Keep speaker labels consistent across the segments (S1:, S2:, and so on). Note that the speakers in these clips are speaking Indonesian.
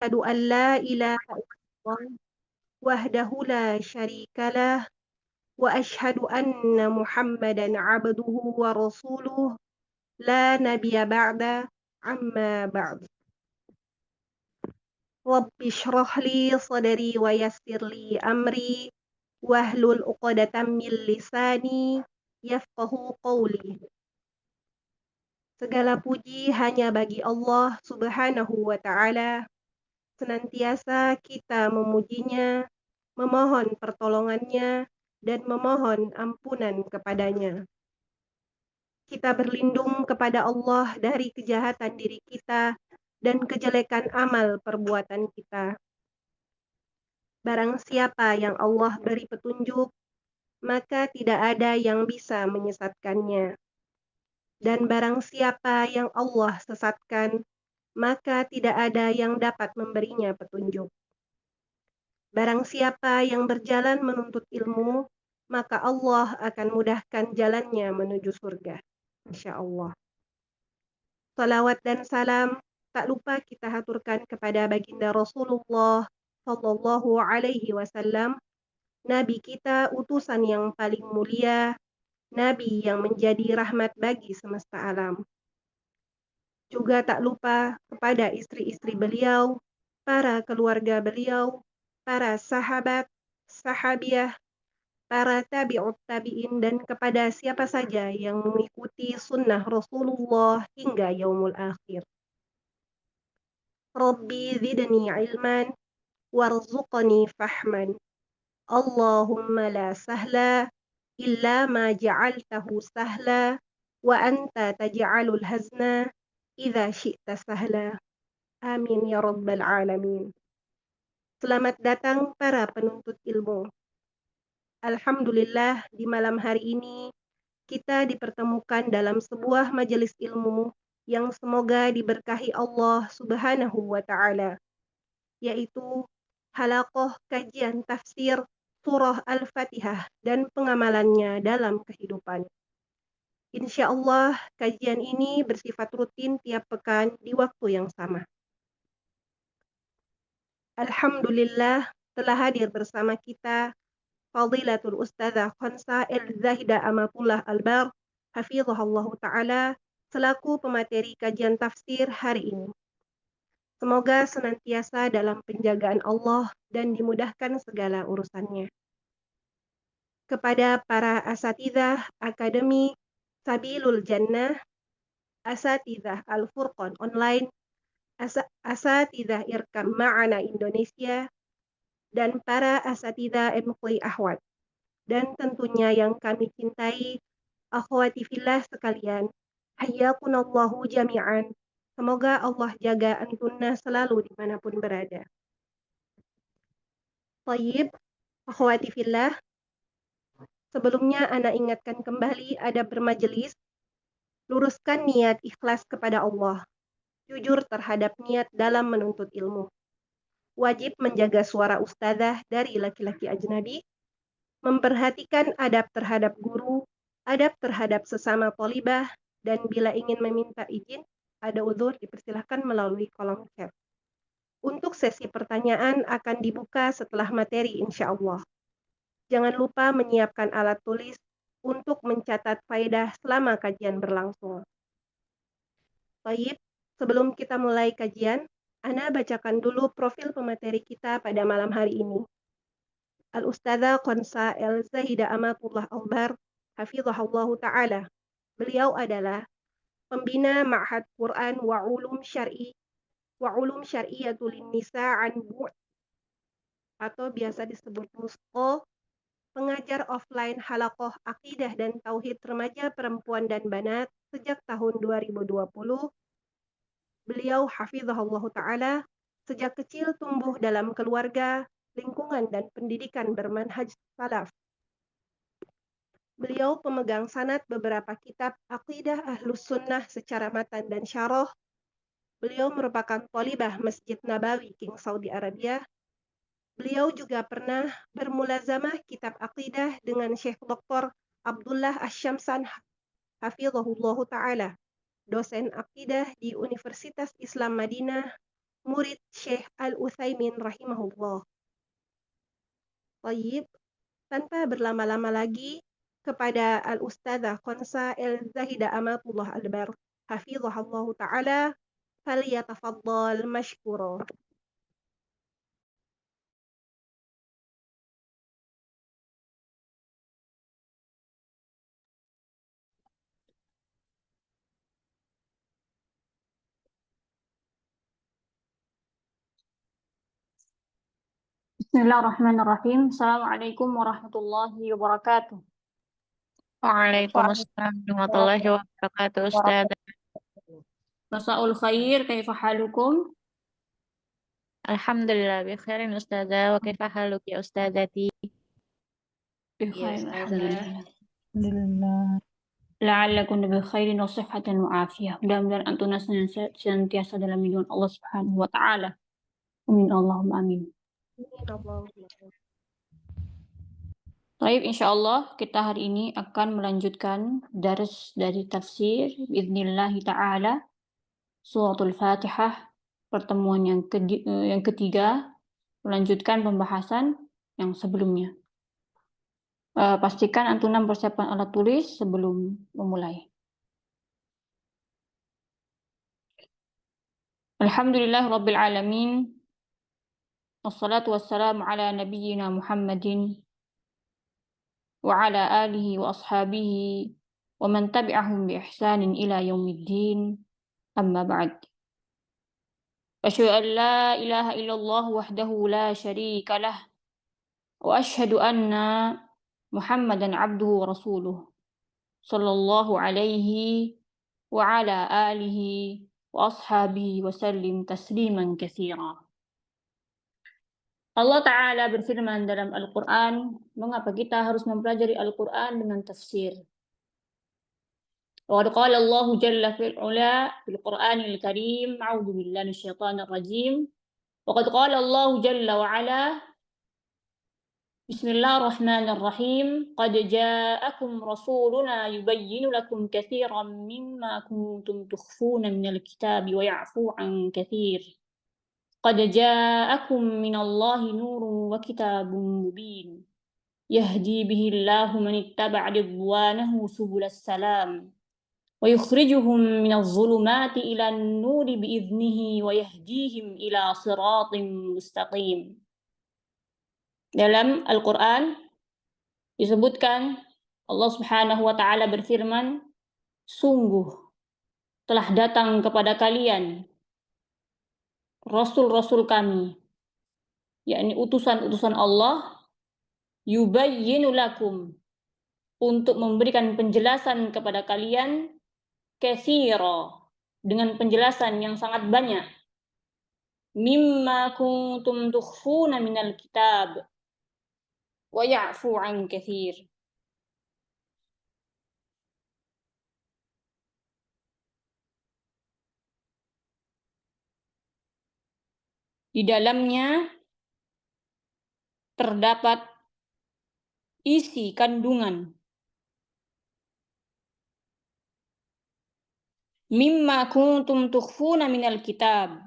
S1: أشهد أن لا إله إلا الله وحده لا شريك له وأشهد أن محمدا عبده ورسوله لا نبي بعد أما بعد رب اشرح لي صدري ويسر لي أمري واhlul 'uqdatam min lisani yafqahu qawli. Segala puji hanya bagi Allah Subhanahu wa Ta'ala. Senantiasa kita memujinya, memohon pertolongannya, dan memohon ampunan kepadanya. Kita berlindung kepada Allah dari kejahatan diri kita dan kejelekan amal perbuatan kita. Barang siapa yang Allah beri petunjuk, maka tidak ada yang bisa menyesatkannya. Dan barang siapa yang Allah sesatkan, maka tidak ada yang dapat memberinya petunjuk. Barang siapa yang berjalan menuntut ilmu, maka Allah akan mudahkan jalannya menuju surga. Insya Allah. Salawat dan salam tak lupa kita haturkan kepada baginda Rasulullah Sallallahu Alaihi Wasallam, Nabi kita utusan yang paling mulia, Nabi yang menjadi rahmat bagi semesta alam. Juga tak lupa kepada istri-istri beliau, para keluarga beliau, para sahabat, sahabiah, para tabi'ut tabi'in, dan kepada siapa saja yang mengikuti sunnah Rasulullah hingga yaumul akhir. Rabbi zidni ilman, warzuqni fahman. Allahumma la sahla illa ma ja'altahu sahla, wa anta taj'alul hazna idza syi'ta sahla. Amin ya rabbal alamin. Selamat datang para penuntut ilmu. Alhamdulillah di malam hari ini kita dipertemukan dalam sebuah majelis ilmu yang semoga diberkahi Allah Subhanahu wa Ta'ala, yaitu halaqah kajian tafsir surah Al-Fatihah dan pengamalannya dalam kehidupan. Insya Allah kajian ini bersifat rutin tiap pekan di waktu yang sama. Alhamdulillah telah hadir bersama kita Fadilatul Ustazah Khansa El-Zahida Amatullah Albar, hafizahullah ta'ala, selaku pemateri kajian tafsir hari ini. Semoga senantiasa dalam penjagaan Allah dan dimudahkan segala urusannya. Kepada para asatidzah Akademi Sabilul Jannah, asatidzah Al-Furqan Online, asatidzah Irkam Ma'ana Indonesia, dan para asatidzah MQI Ahwat. Dan tentunya yang kami cintai, akhwati fillah sekalian, hayyakunallahu jami'an. Semoga Allah jaga antunna selalu dimanapun berada. Tayyib, akhwati fillah, sebelumnya Ana ingatkan kembali ada bermajelis, luruskan niat ikhlas kepada Allah, jujur terhadap niat dalam menuntut ilmu. Wajib menjaga suara ustazah dari laki-laki ajnabi, memperhatikan adab terhadap guru, adab terhadap sesama thalibah, dan bila ingin meminta izin, ada uzur dipersilahkan melalui kolom chat. Untuk sesi pertanyaan akan dibuka setelah materi insya Allah. Jangan lupa menyiapkan alat tulis untuk mencatat faedah selama kajian berlangsung. Baik, sebelum kita mulai kajian, Ana bacakan dulu profil pemateri kita pada malam hari ini. Al-Ustadzah Khansa El-Zahida Amatullah Albar, hafizahullahu ta'ala. Beliau adalah pembina Ma'had Quran wa Ulum Syar'iyatul Nisa an Bu' atau biasa disebut MUSQO, pengajar offline halaqah akidah dan tauhid remaja perempuan dan banat sejak tahun 2020. Beliau hafizahullah ta'ala sejak kecil tumbuh dalam keluarga, lingkungan dan pendidikan bermanhaj salaf. Beliau pemegang sanad beberapa kitab Aqidah Ahlus Sunnah secara matan dan syarah. Beliau merupakan thalibah Masjid Nabawi, King Saudi Arabia. Beliau juga pernah bermulazamah kitab Aqidah dengan Syekh Dr. Abdullah Asy-Syamsan hafizahullah ta'ala, dosen Aqidah di Universitas Islam Madinah, murid Syekh Al-Utsaimin rahimahullah. Thayyib, tanpa berlama-lama lagi, kepada Al-Ustadzah Khonsa El-Zahida Amatullah Albar, hafizahullah ta'ala, falyatafaddal mashkura.
S2: Bismillahirrahmanirrahim. Assalamualaikum warahmatullahi wabarakatuh.
S3: Waalaikumsalam warahmatullahi wabarakatuh, Ustaz.
S2: Masaul khair, kaifa halukum?
S3: Alhamdulillah bi khairin Ustazah, wa kaifa haluk ya Ustazati?
S2: Bi
S3: Ya
S2: khair,
S3: Ustazah.
S2: alhamdulillah. Alhamdulillah. La'allakum bi khairin wa sihhatan wa afiyah. Mudah-mudahan antum senantiasa dalam lindungan Allah Subhanahu wa taala. Amin Allahumma amin. Baik, insyaallah kita hari ini akan melanjutkan dars dari tafsir biidznillah taala suratul Fatihah, pertemuan yang ketiga, melanjutkan pembahasan yang sebelumnya. Pastikan antum persiapan alat tulis sebelum memulai. Alhamdulillah Rabbil Alamin. Wassalatu wassalamu ala nabiyyina Muhammadin wa ala alihi wa ashabihi wa man tabi'ahum bi ihsanin ila yaumiddin. Amma ba'd. Asyhadu an la ilaha illallah wahdahu la syarika lah wa asyhadu anna Muhammadan abduhu wa rasuluh sallallahu alaihi wa ala alihi wa ashabihi wa sallim tasliman katsira. Allah Ta'ala berfirman dalam Al-Quran, mengapa kita harus mempelajari Al-Quran dengan tafsir? Wa qala Allah jalla fil ula fil Qur'anil Karim, a'udzu billahi minasyaitonir rajim. Wa qad qala Allah jalla wa ala, Bismillahirrahmanirrahim, qad ja'akum rasuluna yubayyinu lakum katsiran mimma kuntum tukhfuna minal kitabi wa ya'fu 'an katsir. Qad ja'akum minallahi nurun wa kitabun mubin. Yahdi bihillahu man ittaba'a ridwanahu subulas salam. Wa yukhrijuhum minadh dhulumati ilan nuri biiznihi wa yahdihim ila siratim mustaqim. Dalam Al-Quran disebutkan Allah Subhanahu wa ta'ala berfirman, sungguh telah datang kepada kalian Rasul-Rasul kami, yakni utusan-utusan Allah, yubayyinu lakum, untuk memberikan penjelasan kepada kalian, katsira, dengan penjelasan yang sangat banyak, mimma kuntum tukhfuna minal kitab, wa ya'fu 'an katsir. Di dalamnya terdapat isi kandungan mimma kuntum tukhfuna minal kitab.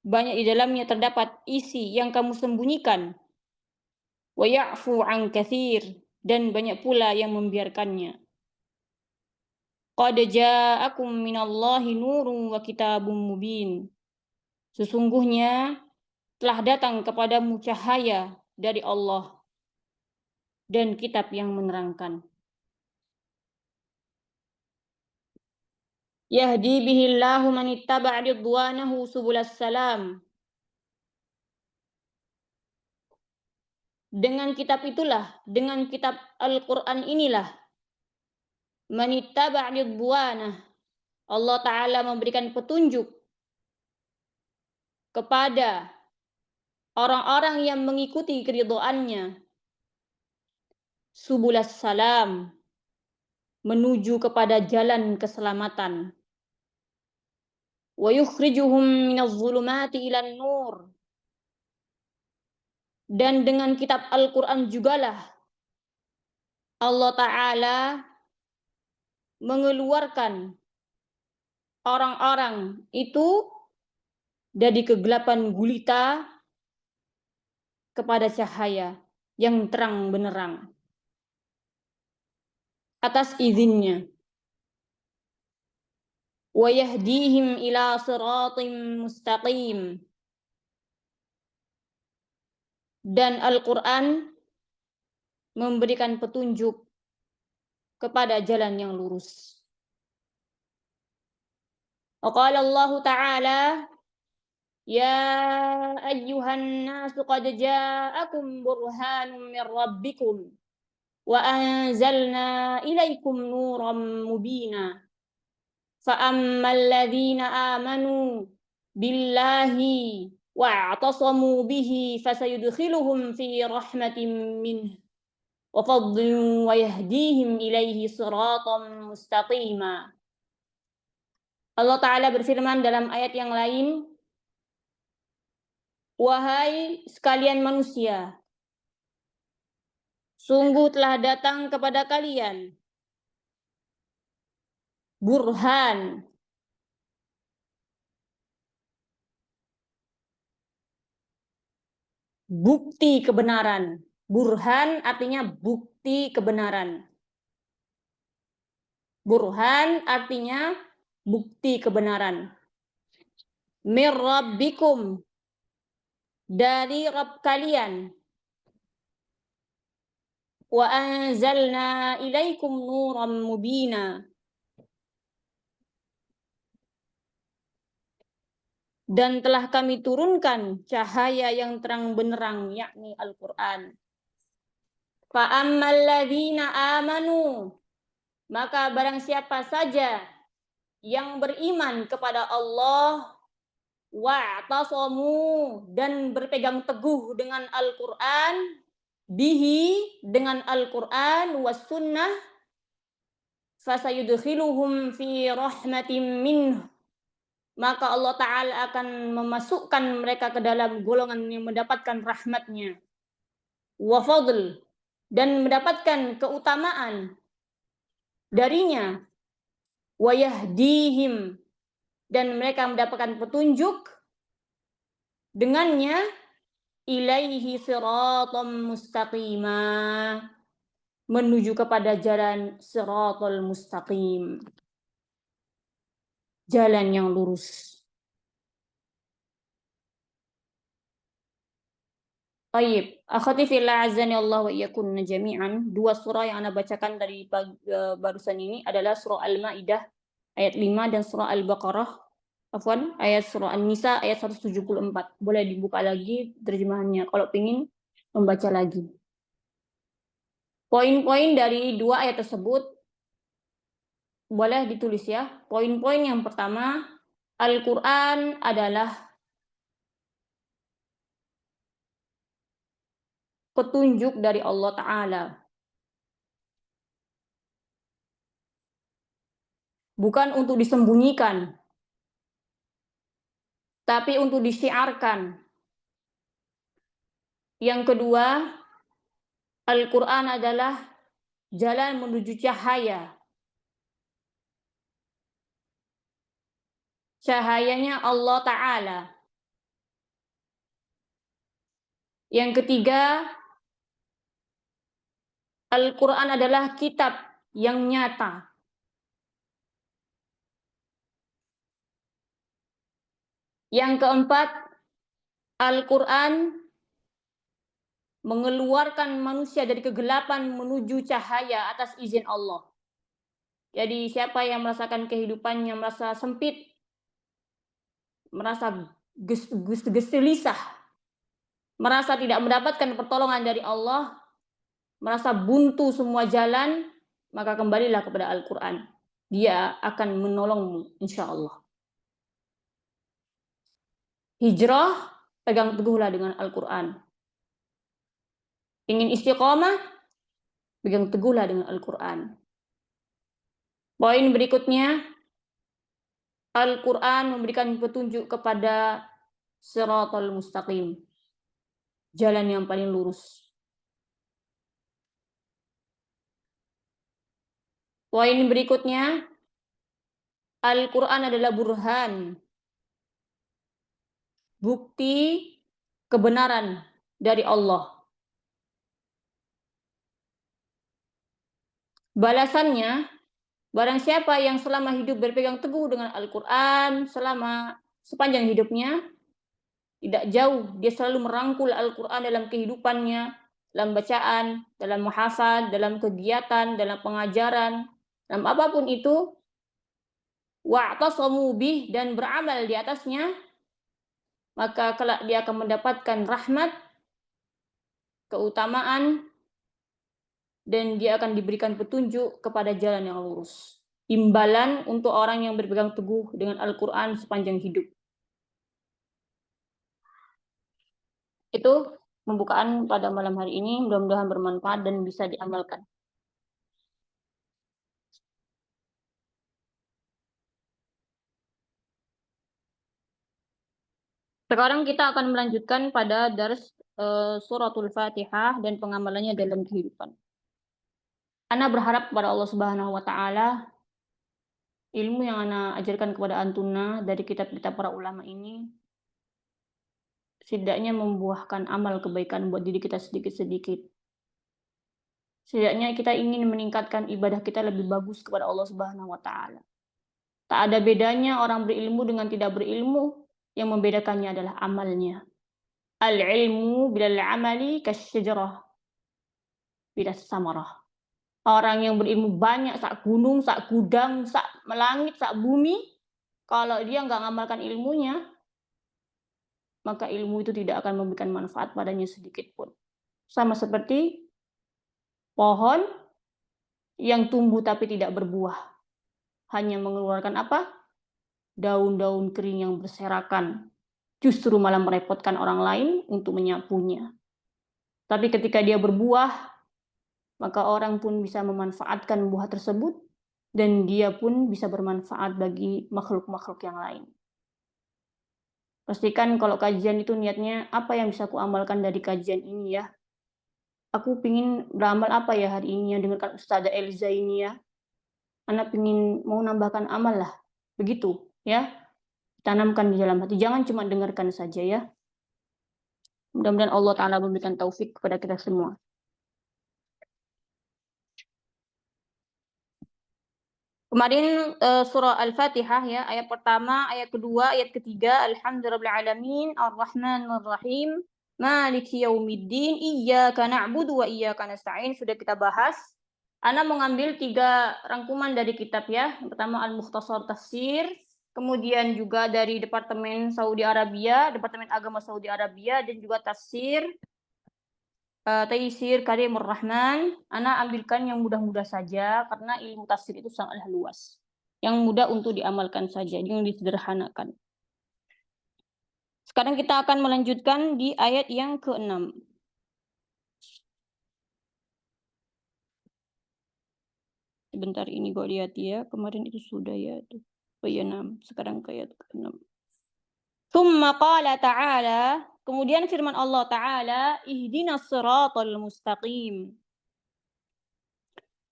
S2: Banyak di dalamnya terdapat isi yang kamu sembunyikan. Wa ya'fu 'an katsir, dan banyak pula yang membiarkannya. Qad ja'akum minallahi nurun wa kitabun mubin. Sesungguhnya telah datang kepadamu cahaya dari Allah dan kitab yang menerangkan. Yahdi bihillahu man ittaba'a ridwanahu subulas salam. Dengan kitab itulah, dengan kitab Al-Quran inilah, man ittaba'a ridwanah, Allah Ta'ala memberikan petunjuk kepada orang-orang yang mengikuti keridhaannya, subulas salam, menuju kepada jalan keselamatan. Wa yukhrijuhum minadh dhulumati ilan nur. Dan dengan kitab Al-Quran jugalah Allah Ta'ala mengeluarkan orang-orang itu dari kegelapan gulita kepada cahaya yang terang benderang atas izinnya. Wa yahdihim ila siratim mustaqim. Dan Al-Quran memberikan petunjuk kepada jalan yang lurus. Qala Allah Ta'ala, ya ayyuhan nasu qad ja'akum burhanun min rabbikum wa anzalna ilaikum nuran mubina. فأما الذين آمنوا بالله واعتصموا به فسيدخلهم في رحمة منه وفضل ويهديهم إليه صراطا مستقيما. Allah Ta'ala berfirman dalam ayat yang lain, wahai sekalian manusia, sungguh telah datang kepada kalian burhan, bukti kebenaran. Burhan artinya bukti kebenaran. Burhan artinya bukti kebenaran. Mir rabbikum, dari Rabb kalian. Wa anzalna ilaikum nuran mubina, dan telah kami turunkan cahaya yang terang benderang, yakni Al-Quran. Fa'ammal ladzina amanu, maka barang siapa saja yang beriman kepada Allah, wa'tasamu, dan berpegang teguh dengan Al-Quran, bihi, dengan Al-Quran, was sunnah, fasayudkhiluhum fi rahmatin minhu, maka Allah Ta'ala akan memasukkan mereka ke dalam golongan yang mendapatkan rahmatnya. Wa fadl, dan mendapatkan keutamaan darinya. Wa yahdihim, dan mereka mendapatkan petunjuk dengannya. Ilaihi siratam mustaqima, menuju kepada jalan siratal mustaqim, jalan yang lurus. Baik, akhwati fillah azani Allah wa iyyakunna jami'an. Dua surah yang Anda bacakan dari barusan ini adalah surah Al-Maidah ayat 5 dan surah Al-Baqarah ayat surah An-Nisa ayat 174. Boleh dibuka lagi terjemahannya kalau ingin membaca lagi. Poin-poin dari dua ayat tersebut boleh ditulis ya. Poin-poin yang pertama, Al-Quran adalah petunjuk dari Allah Ta'ala. Bukan untuk disembunyikan, tapi untuk disiarkan. Yang kedua, Al-Quran adalah jalan menuju cahaya. Cahayanya Allah Ta'ala. Yang ketiga, Al-Quran adalah kitab yang nyata. Yang keempat, Al-Quran mengeluarkan manusia dari kegelapan menuju cahaya atas izin Allah. Jadi siapa yang merasakan kehidupannya merasa sempit, merasa gelisah, merasa tidak mendapatkan pertolongan dari Allah, merasa buntu semua jalan, maka kembalilah kepada Al-Quran. Dia akan menolongmu, insya Allah. Hijrah, pegang teguhlah dengan Al-Quran. Ingin istiqomah, pegang teguhlah dengan Al-Quran. Poin berikutnya, Al-Quran memberikan petunjuk kepada siratal mustaqim, jalan yang paling lurus. Poin berikutnya, Al-Quran adalah burhan, bukti kebenaran dari Allah. Balasannya, barang siapa yang selama hidup berpegang teguh dengan Al-Quran selama sepanjang hidupnya, tidak jauh, dia selalu merangkul Al-Quran dalam kehidupannya, dalam bacaan, dalam menghafal, dalam kegiatan, dalam pengajaran, dalam apapun itu, wa'tasamu bih, dan beramal di atasnya, maka kelak dia akan mendapatkan rahmat, keutamaan, dan dia akan diberikan petunjuk kepada jalan yang lurus. Imbalan untuk orang yang berpegang teguh dengan Al-Quran sepanjang hidup. Itu pembukaan pada malam hari ini, mudah-mudahan bermanfaat dan bisa diamalkan. Sekarang kita akan melanjutkan pada dars suratul Fatihah dan pengamalannya dalam kehidupan. Ana berharap kepada Allah Subhanahu wa taala ilmu yang ana ajarkan kepada antuna dari kitab-kitab para ulama ini setidaknya membuahkan amal kebaikan buat diri kita sedikit-sedikit. Setidaknya kita ingin meningkatkan ibadah kita lebih bagus kepada Allah Subhanahu wa taala. Tak ada bedanya orang berilmu dengan tidak berilmu, yang membedakannya adalah amalnya. Al-ilmu bilal amali kasyajarah bilas samarah. Orang yang berilmu banyak, sak gunung, sak gudang, sak melangit, sak bumi, kalau dia nggak ngamalkan ilmunya, maka ilmu itu tidak akan memberikan manfaat padanya sedikit pun. Sama seperti pohon yang tumbuh tapi tidak berbuah, hanya mengeluarkan apa? Daun-daun kering yang berserakan, justru malah merepotkan orang lain untuk menyapunya. Tapi ketika dia berbuah, maka orang pun bisa memanfaatkan buah tersebut, dan dia pun bisa bermanfaat bagi makhluk-makhluk yang lain. Pastikan kalau kajian itu niatnya, apa yang bisa aku amalkan dari kajian ini ya? Aku pingin beramal apa ya hari ini yang dengarkan Ustazah Eliza ini ya? Anak pingin mau nambahkan amal lah. Begitu ya. Tanamkan di dalam hati. Jangan cuma dengarkan saja ya. Mudah-mudahan Allah Ta'ala memberikan taufik kepada kita semua. Kemarin surah Al-Fatihah ya, ayat pertama, ayat kedua, ayat ketiga, Alhamdulillahirrahmanirrahim, Ar-Rahmanir-Rahim, Maliki Yaumiddin, Iyyaka na'budu wa iyyaka nasta'in, sudah kita bahas. Ana mengambil 3 rangkuman dari kitab ya. Yang pertama Al-Mukhtasar Tafsir, kemudian juga dari Departemen Saudi Arabia, Departemen Agama Saudi Arabia, dan juga Tafsir Taisir Karimur Rahman. Ana ambilkan yang mudah-mudah saja karena ilmu tafsir itu sangatlah luas. Yang mudah untuk diamalkan saja, yang disederhanakan. Sekarang kita akan melanjutkan di ayat yang ke-6. Sebentar ini gue lihat ya, kemarin itu sudah ya. Oh iya 6, sekarang ke ayat ke-6. Tsumma qala ta'ala, kemudian firman Allah Ta'ala, ihdinas siratal mustaqim.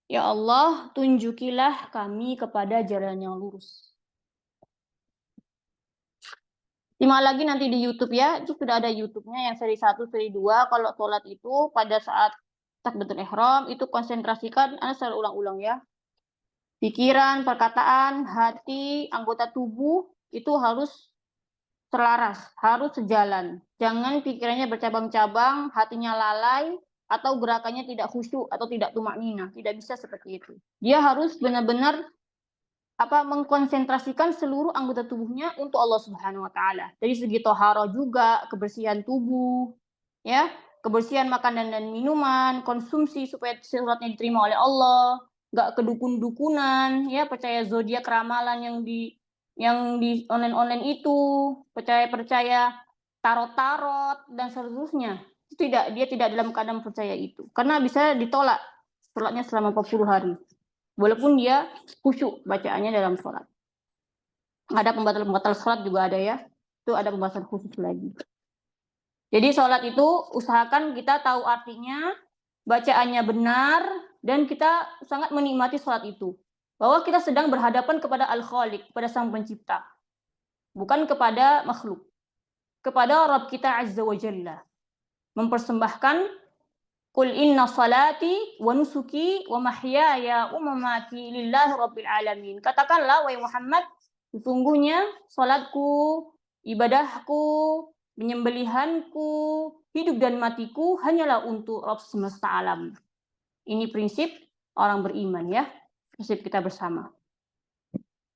S2: Ya Allah, tunjukilah kami kepada jalan yang lurus. Simak lagi nanti di YouTube ya, itu sudah ada YouTube-nya yang seri 1, seri 2. Kalau sholat itu pada saat takbiratul ihram, itu konsentrasikan, Anda selalu ulang-ulang ya. Pikiran, perkataan, hati, anggota tubuh, itu harus selaras, harus sejalan. Jangan pikirannya bercabang-cabang, hatinya lalai, atau gerakannya tidak khusyuk atau tidak tumakninah. Tidak bisa seperti itu. Dia harus benar-benar mengkonsentrasikan seluruh anggota tubuhnya untuk Allah Subhanahu wa taala. Dari segi tohara juga, kebersihan tubuh, ya, kebersihan makanan dan minuman, konsumsi supaya sholatnya diterima oleh Allah, enggak kedukun-dukunan, ya, percaya zodiak ramalan yang di online-online itu, percaya tarot-tarot dan seterusnya. Dia tidak dalam keadaan percaya itu. Karena bisa ditolak sholatnya selama 40 hari. Walaupun dia khusyuk bacaannya dalam sholat. Ada pembatal sholat juga ada ya. Itu ada pembahasan khusus lagi. Jadi sholat itu usahakan kita tahu artinya, bacaannya benar, dan kita sangat menikmati sholat itu. bahwa kita sedang berhadapan kepada Al-Khaliq, kepada Sang Pencipta, bukan kepada makhluk, kepada Rabb kita Azza wa Jalla. Mempersembahkan Qul inna salati wa nusuki wa mahyaya wa mamati lillahi rabbil alamin. Katakanlah wahai Muhammad, sesungguhnya salatku, ibadahku, penyembelihanku, hidup dan matiku hanyalah untuk Rabb semesta alam. Ini prinsip orang beriman ya, prinsip kita bersama.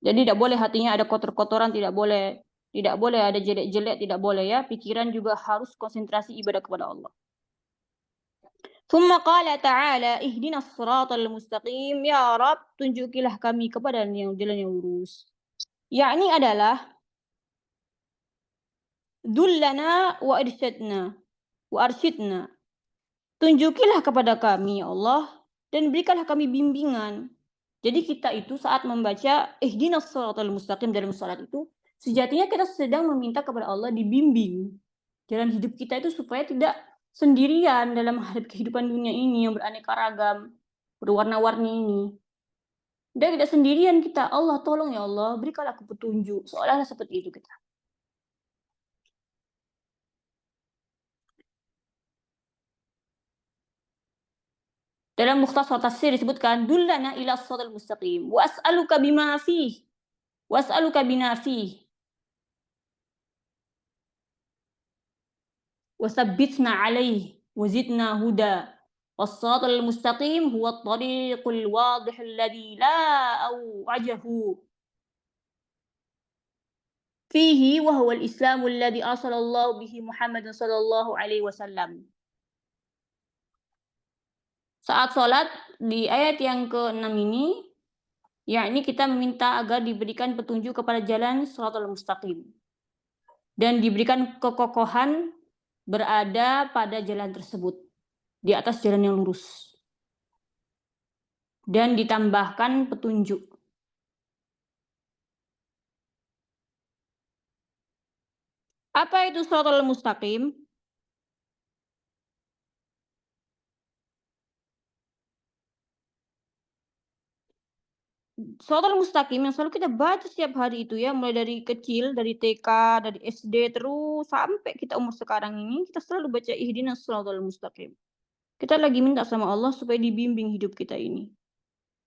S2: Jadi tidak boleh hatinya ada kotor-kotoran, tidak boleh ada jelek-jelek, tidak boleh ya. Pikiran juga harus konsentrasi ibadah kepada Allah. Thumma qala ta'ala ihdinas siratal mustaqim, ya Rabb tunjukilah kami kepada jalan yang lurus. Yakni adalah dullana wa arsyidna. Tunjukilah kepada kami ya Allah dan berikanlah kami bimbingan. Jadi kita itu saat membaca ihdinas siratal mustaqim dalam salat itu sejatinya kita sedang meminta kepada Allah dibimbing jalan hidup kita itu supaya tidak sendirian dalam menghadapi kehidupan dunia ini yang beraneka ragam, berwarna-warni ini. Dan tidak sendirian kita. Allah tolong ya Allah, berikanlah aku petunjuk. Seolah-olah seperti itu kita. Dalam Mukhtasar Tafsir disebutkan, dullana ila siratal mustaqim wa as'aluka bima fihi wa as'aluka bina fihi wa tsabbitna 'alaihi wa zidna huda. والصراط المستقيم هو الطريق الواضح الذي لا أوعجه فيه وهو الإسلام الذي أرسل الله به محمد صلى الله عليه وسلم. Saat sholat di ayat yang ke-6 ini, yakni kita meminta agar diberikan petunjuk kepada jalan shiratal mustaqim dan diberikan kekokohan berada pada jalan tersebut, di atas jalan yang lurus, dan ditambahkan petunjuk. Apa itu shiratal mustaqim? Shiratal mustaqim yang selalu kita baca setiap hari itu ya, mulai dari kecil, dari TK, dari SD, terus sampai kita umur sekarang ini, kita selalu baca ihdinas shiratal mustaqim. Kita lagi minta sama Allah supaya dibimbing hidup kita ini.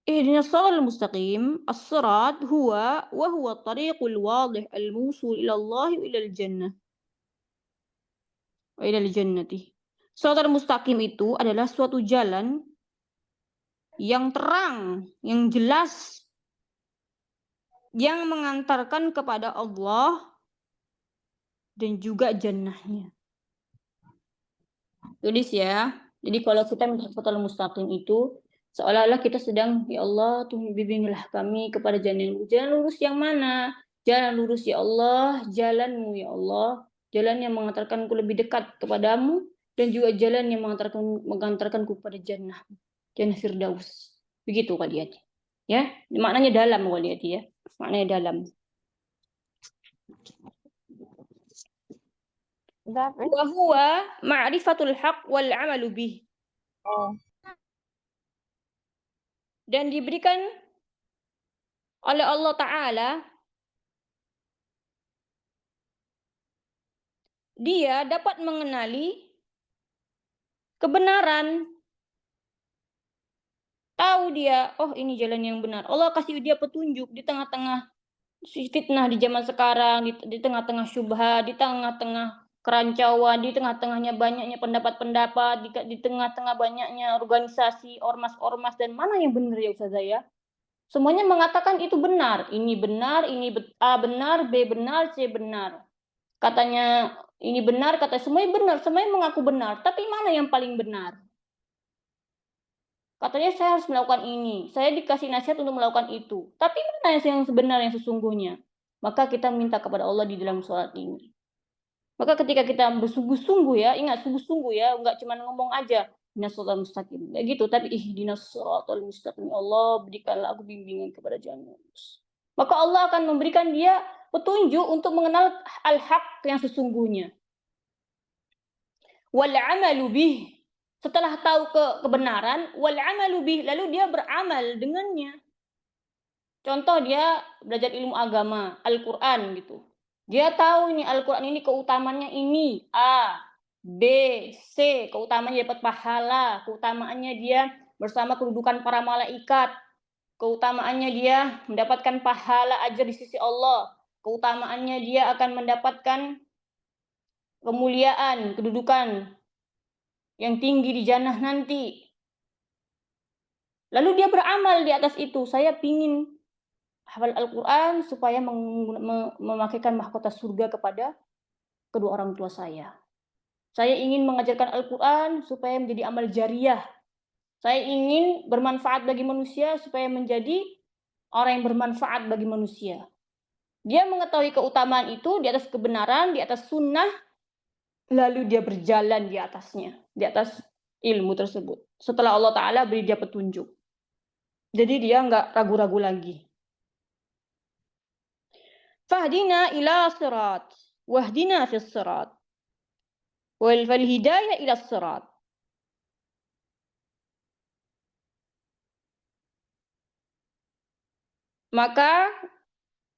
S2: Ihdinas shiratal mustaqim, as-sirat huwa wa huwa at-tariqul wadih al-musul ila Allah wa ila al-jannah. Wa ila al-jannati. Shiratal mustaqim itu adalah suatu jalan yang terang, yang jelas, yang mengantarkan kepada Allah dan juga jannahnya. Tulis ya. Jadi kalau kita minta shiratal mustaqim itu seolah-olah kita sedang, ya Allah, bimbinglah kami kepada jalan yang lurus. Jalan lurus yang mana? Jalan lurus ya Allah, jalanmu ya Allah, jalan yang mengantarkanku lebih dekat kepadamu dan juga jalan yang mengantarkanku kepada jannah Firdaus. Begitu Kak Diati. Ya, maknanya dalam Kak Diati ya. Maknanya dalam. Wa huwa ma'rifatul haq wal 'amalu bih. Dan diberikan oleh Allah Ta'ala, dia dapat mengenali kebenaran. Tahu dia, oh ini jalan yang benar. Allah kasih dia petunjuk di tengah-tengah fitnah di zaman sekarang, di tengah-tengah syubhat, di tengah-tengah kerancauan, di tengah-tengahnya banyaknya pendapat-pendapat, di tengah-tengah banyaknya organisasi, ormas-ormas, dan mana yang benar ya Ustazah ya? Semuanya mengatakan itu benar. Ini benar, ini A benar, B benar, C benar. Katanya ini benar, kata semuanya benar, semuanya mengaku benar. Tapi mana yang paling benar? Katanya saya harus melakukan ini, saya dikasih nasihat untuk melakukan itu. Tapi mana yang sebenar, yang sesungguhnya? Maka kita minta kepada Allah di dalam sholat ini. Maka ketika kita bersungguh-sungguh ya, ingat sungguh-sungguh ya, enggak cuma ngomong aja, ihdinas shiratal mustaqim. Kayak gitu, tapi ihdinas shiratal mustaqim. Allah berikanlah aku bimbingan kepada jalan lurus. Maka Allah akan memberikan dia petunjuk untuk mengenal al-haq yang sesungguhnya. Wal 'amalu bih. Setelah tahu kebenaran, wal 'amalu bih, lalu dia beramal dengannya. Contoh dia belajar ilmu agama, Al-Qur'an gitu. Dia tahu ini Al-Qur'an ini keutamaannya ini, A, B, C, keutamaannya dapat pahala, keutamaannya dia bersama kedudukan para malaikat, keutamaannya dia mendapatkan pahala ajar di sisi Allah, keutamaannya dia akan mendapatkan kemuliaan, kedudukan yang tinggi di jannah nanti. Lalu dia beramal di atas itu. Saya pingin hafal Al-Quran supaya memakaikan mahkota surga kepada kedua orang tua saya. Saya ingin mengajarkan Al-Quran supaya menjadi amal jariah. Saya ingin bermanfaat bagi manusia supaya menjadi orang yang bermanfaat bagi manusia. Dia mengetahui keutamaan itu di atas kebenaran, di atas sunnah, lalu dia berjalan di atasnya, di atas ilmu tersebut. Setelah Allah Ta'ala beri dia petunjuk. Jadi dia nggak ragu-ragu lagi. Fahdina ila sirat, wahdina fis sirat, wal hidayah ila sirat. Maka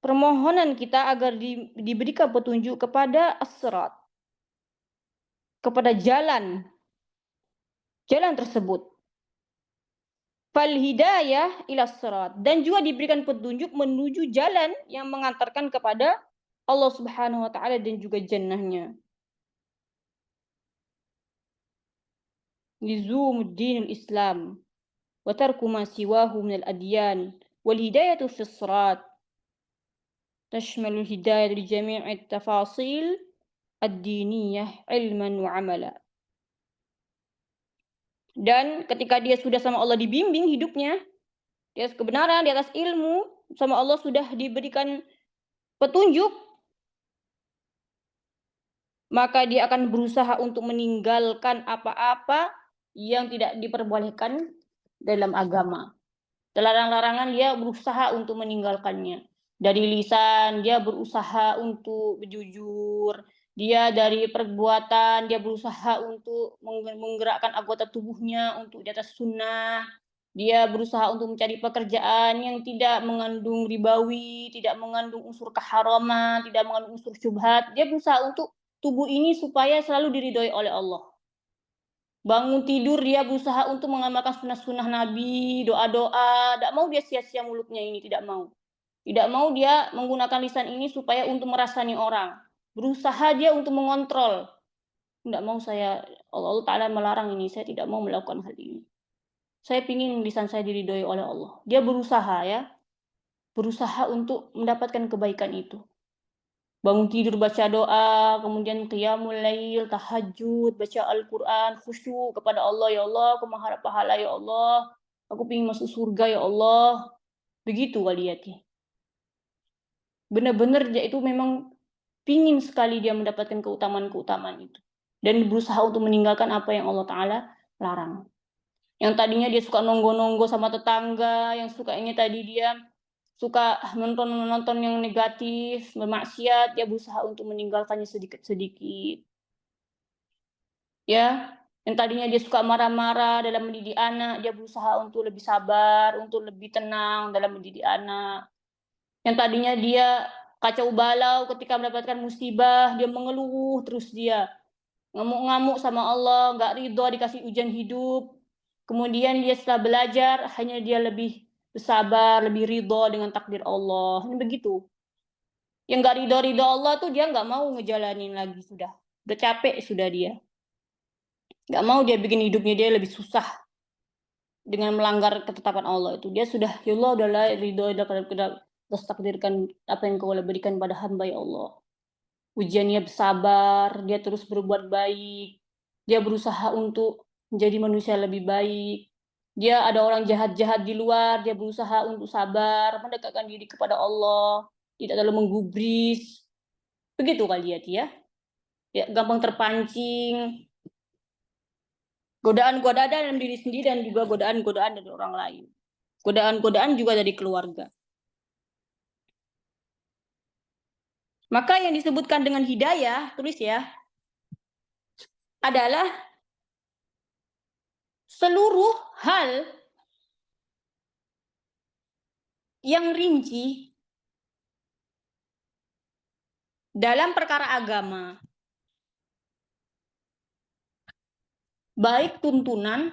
S2: permohonan kita agar diberikan petunjuk kepada as-sirat, kepada jalan tersebut. Fal hidayah ila sirat, dan juga diberikan petunjuk menuju jalan yang mengantarkan kepada Allah Subhanahu wa taala dan juga jannahnya. Lizumuddin al-Islam wa tarku ma siwahu min al-adyan wal hidayatu fi sirat tashmalu hidayah li jami'i tafasil ad-diniyah ilman wa amala. Dan ketika dia sudah sama Allah dibimbing hidupnya di atas kebenaran, di atas ilmu, sama Allah sudah diberikan petunjuk, maka dia akan berusaha untuk meninggalkan apa-apa yang tidak diperbolehkan dalam agama. Larangan-larangan dia berusaha untuk meninggalkannya. Dari lisan dia berusaha untuk jujur. Dia dari perbuatan dia berusaha untuk menggerakkan anggota tubuhnya untuk di atas sunnah. Dia berusaha untuk mencari pekerjaan yang tidak mengandung ribawi, tidak mengandung unsur keharaman, tidak mengandung unsur syubhat. Dia berusaha untuk tubuh ini supaya selalu diridhoi oleh Allah. Bangun tidur dia berusaha untuk mengamalkan sunnah-sunnah Nabi, doa-doa, tidak mau dia sia-sia mulutnya ini, tidak mau. Tidak mau dia menggunakan lisan ini supaya untuk merasani orang. Berusaha dia untuk mengontrol. Tidak mau saya, Allah Ta'ala melarang ini, saya tidak mau melakukan hal ini. Saya ingin lisan saya diridhoi oleh Allah. Dia berusaha ya, berusaha untuk mendapatkan kebaikan itu. Bangun tidur baca doa, kemudian qiyamul lail, tahajud, baca Al-Quran, khusyuk kepada Allah, ya Allah, aku mengharap pahala ya Allah, aku ingin masuk surga ya Allah. Begitu waliyati. Benar-benar dia itu memang pingin sekali dia mendapatkan keutamaan-keutamaan itu. Dan berusaha untuk meninggalkan apa yang Allah Ta'ala larang. Yang tadinya dia suka nonggo-nonggo sama tetangga, yang sukanya tadi dia suka nonton yang negatif, bermaksiat, dia berusaha untuk meninggalkannya sedikit-sedikit. Ya, yang tadinya dia suka marah-marah dalam mendidik anak, dia berusaha untuk lebih sabar, untuk lebih tenang dalam mendidik anak. Yang tadinya dia kacau balau ketika mendapatkan musibah, dia mengeluh terus dia. Ngamuk-ngamuk sama Allah, nggak ridho dikasih ujian hidup. Kemudian dia setelah belajar, hanya dia lebih bersabar, lebih ridho dengan takdir Allah. Ini begitu. Yang nggak ridho Allah tuh dia nggak mau ngejalanin lagi sudah. Udah capek sudah dia. Nggak mau dia bikin hidupnya dia lebih susah dengan melanggar ketetapan Allah itu. Dia sudah, ya Allah udahlah ridho, udah takdirkan apa yang kau berikan pada hamba ya Allah. Ujiannya bersabar, dia terus berbuat baik. Dia berusaha untuk menjadi manusia lebih baik. Dia ada orang jahat-jahat di luar, dia berusaha untuk sabar, mendekatkan diri kepada Allah, tidak terlalu menggubris. Begitu kali ya. Ya, gampang terpancing. Godaan-godaan dalam diri sendiri dan juga godaan-godaan dari orang lain. Godaan-godaan juga dari keluarga. Maka yang disebutkan dengan hidayah, tulis ya, adalah seluruh hal yang rinci dalam perkara agama, baik tuntunan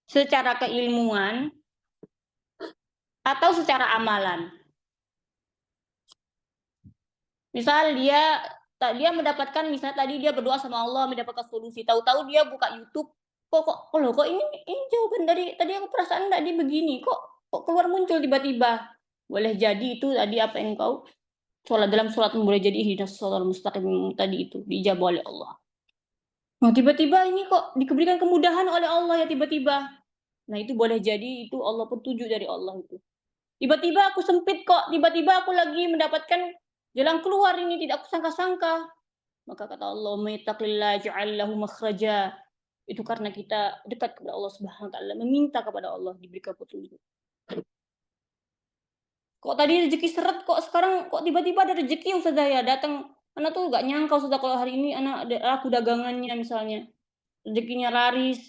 S2: secara keilmuan atau secara amalan. Misal dia mendapatkan, misalnya tadi dia berdoa sama Allah mendapatkan solusi, tahu-tahu dia buka YouTube, kok ini jawaban dari tadi aku perasaan tadi begini, kok keluar muncul tiba-tiba. Boleh jadi itu tadi apa yang kau dalam sholat boleh jadi ihdinas shiratal mustaqim tadi itu diijabah oleh Allah. Nah, tiba-tiba ini kok diberikan kemudahan oleh Allah ya tiba-tiba. Nah, itu boleh jadi itu Allah petunjuk dari Allah itu. Tiba-tiba aku sempit kok, tiba-tiba aku lagi mendapatkan jalan keluar ini tidak aku sangka-sangka. Maka kata Allah, "May yattaqillaha yaj'al lahu makhraja." Itu karena kita dekat kepada Allah Subhanahu wa taala, meminta kepada Allah diberikan petunjuk. Kok tadi rezeki seret, kok sekarang kok tiba-tiba ada rezeki Ustazah ya datang. Ana tuh nggak nyangka Ustazah kalau hari ini ana laku dagangannya misalnya. Rezekinya laris,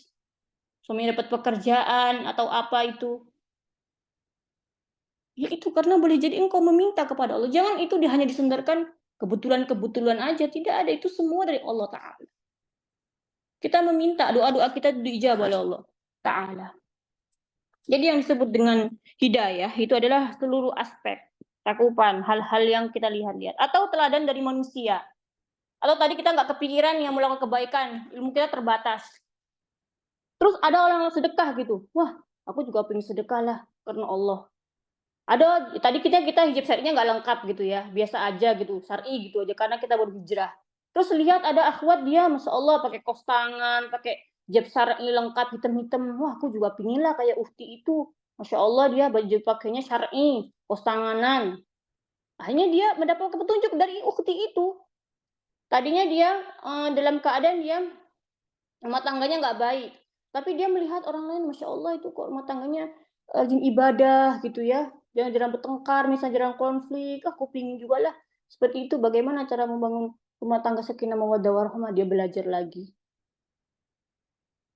S2: suaminya dapat pekerjaan atau apa itu. Ya itu karena boleh jadi engkau meminta kepada Allah. Jangan itu hanya disandarkan kebetulan-kebetulan aja, tidak ada, itu semua dari Allah Ta'ala. Kita meminta, doa-doa kita diijabah oleh Allah Ta'ala. Jadi yang disebut dengan hidayah itu adalah seluruh aspek cakupan hal-hal yang kita lihat-lihat atau teladan dari manusia. Atau tadi kita nggak kepikiran yang melakukan kebaikan, ilmu kita terbatas. Terus ada orang yang sedekah gitu, wah aku juga pengen sedekah lah karena Allah. Ada tadi kita hijab syar'inya nggak lengkap gitu ya, biasa aja gitu, syar'i gitu aja karena kita baru hijrah. Terus lihat ada akhwat dia Masya Allah pakai kos tangan, pakai hijab syar'i lengkap hitam-hitam. Wah, aku juga pingin lah kayak ukhti itu. Masya Allah dia baju pakainya syar'i, kos tanganan. Akhirnya dia mendapat petunjuk dari ukhti itu. Tadinya dia dalam keadaan dia rumah tangganya nggak baik, tapi dia melihat orang lain, Masya Allah itu kok rumah tangganya rajin ibadah gitu ya, jarang bertengkar, misalnya jarang konflik, aku pingin juga lah seperti itu. Bagaimana cara membangun rumah tangga sakinah mawaddah warahmah, dia belajar lagi.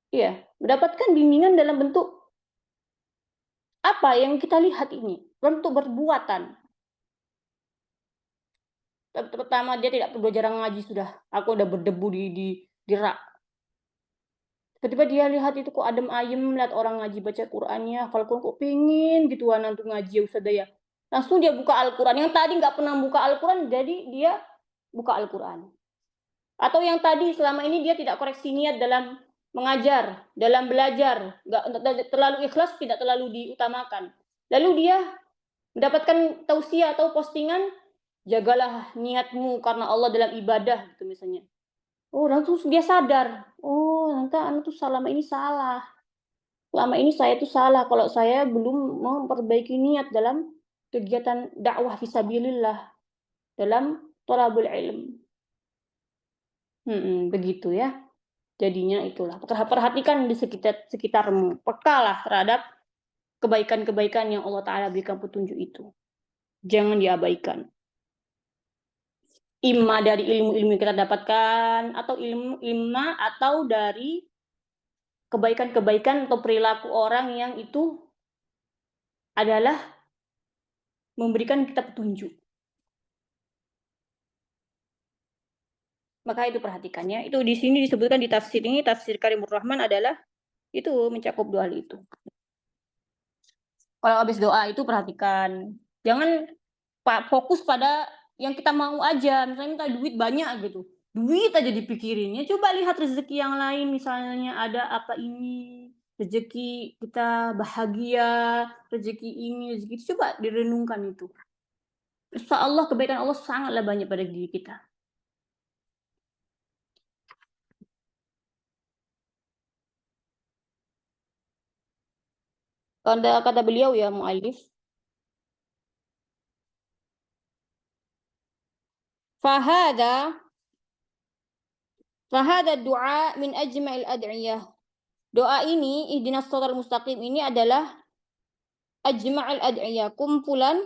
S2: Iya, mendapatkan bimbingan dalam bentuk apa yang kita lihat ini, bentuk perbuatan. Pertama dia tidak perlu jarang ngaji sudah, aku udah berdebu di rak. Tiba-tiba dia lihat itu kok adem ayem, lihat orang ngaji baca Qur'annya, kalau kok pengen gituan nanti ngaji ya Ustazah ya. Langsung dia buka Al-Quran, yang tadi nggak pernah buka Al-Quran, jadi dia buka Al-Quran. Atau yang tadi selama ini dia tidak koreksi niat dalam mengajar, dalam belajar, nggak terlalu ikhlas, tidak terlalu diutamakan. Lalu dia mendapatkan tausiah atau postingan, jagalah niatmu karena Allah dalam ibadah, gitu misalnya. Oh, langsung dia sadar. Oh, ternyata anak tuh selama ini salah. Selama ini saya tuh salah kalau saya belum memperbaiki niat dalam kegiatan dakwah fisabilillah, dalam thalabul ilm. Begitu ya. Jadinya itulah. Perhatikan di sekitarmu. Pekalah terhadap kebaikan-kebaikan yang Allah Ta'ala berikan petunjuk itu. Jangan diabaikan. Imma dari ilmu-ilmu yang kita dapatkan, atau imma atau dari kebaikan-kebaikan atau perilaku orang yang itu adalah memberikan kita petunjuk. Maka itu perhatikannya. Itu di sini disebutkan di tafsir ini, tafsir Karimur Rahman adalah itu mencakup dua hal itu. Kalau habis doa itu perhatikan. Jangan fokus pada yang kita mau aja. Misalnya minta duit banyak gitu. Duit aja dipikirin. Ya coba lihat rezeki yang lain. Misalnya ada apa ini. Rezeki kita bahagia. Rezeki ini, rezeki itu. Coba direnungkan itu. Insya Allah kebaikan Allah sangatlah banyak pada diri kita. Kata beliau ya mu'allif, fahada du'a min ajma'il ad'iyah. Doa ini, ihdinas shiratal mustaqim ini adalah ajma'il ad'iyah, kumpulan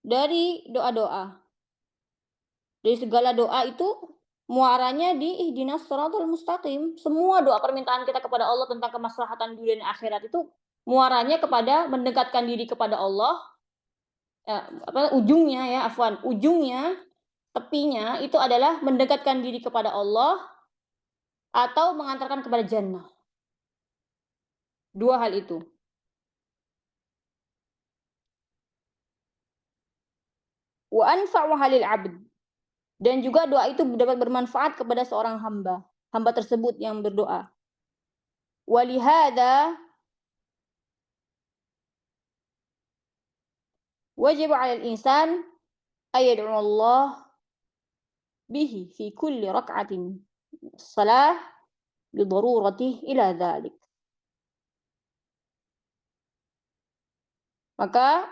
S2: dari doa-doa. Dari segala doa itu muaranya di ihdinas shiratal mustaqim. Semua doa permintaan kita kepada Allah tentang kemaslahatan dunia dan akhirat itu muaranya kepada mendekatkan diri kepada Allah, ujungnya, tepinya itu adalah mendekatkan diri kepada Allah atau mengantarkan kepada jannah. Dua hal itu. Wa anfa'u halil 'abd. Dan juga doa itu dapat bermanfaat kepada seorang hamba tersebut yang berdoa. Walihada wajib 'alal insan ay yad'u Allah bihi fi kulli rak'atin shalah li daruratihi ila dhalik. Maka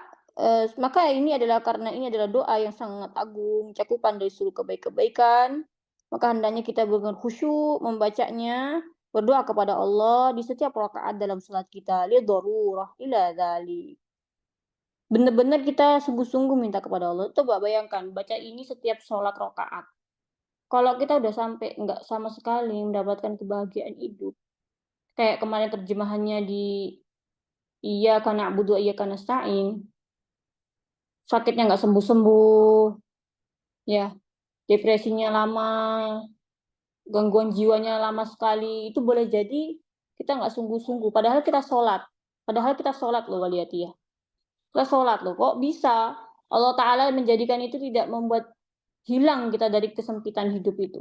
S2: ini adalah karena ini adalah doa yang sangat agung, cakupan dari seluruh kebaikan, maka hendaknya kita benar khusyuk membacanya, berdoa kepada Allah di setiap rakaat dalam salat kita, li darurah ila dzalik. Benar-benar kita sungguh-sungguh minta kepada Allah. Coba bayangkan baca ini setiap sholat rakaat. Kalau kita udah sampai nggak sama sekali mendapatkan kebahagiaan hidup, kayak kemarin terjemahannya di Iyyaka na'budu wa iyyaka nasta'in, sakitnya nggak sembuh-sembuh, ya, depresinya lama, gangguan jiwanya lama sekali, itu boleh jadi kita nggak sungguh-sungguh. Padahal kita sholat loh waliyatiyah. Kita sholat loh, kok bisa Allah Ta'ala menjadikan itu tidak membuat hilang kita dari kesempitan hidup itu.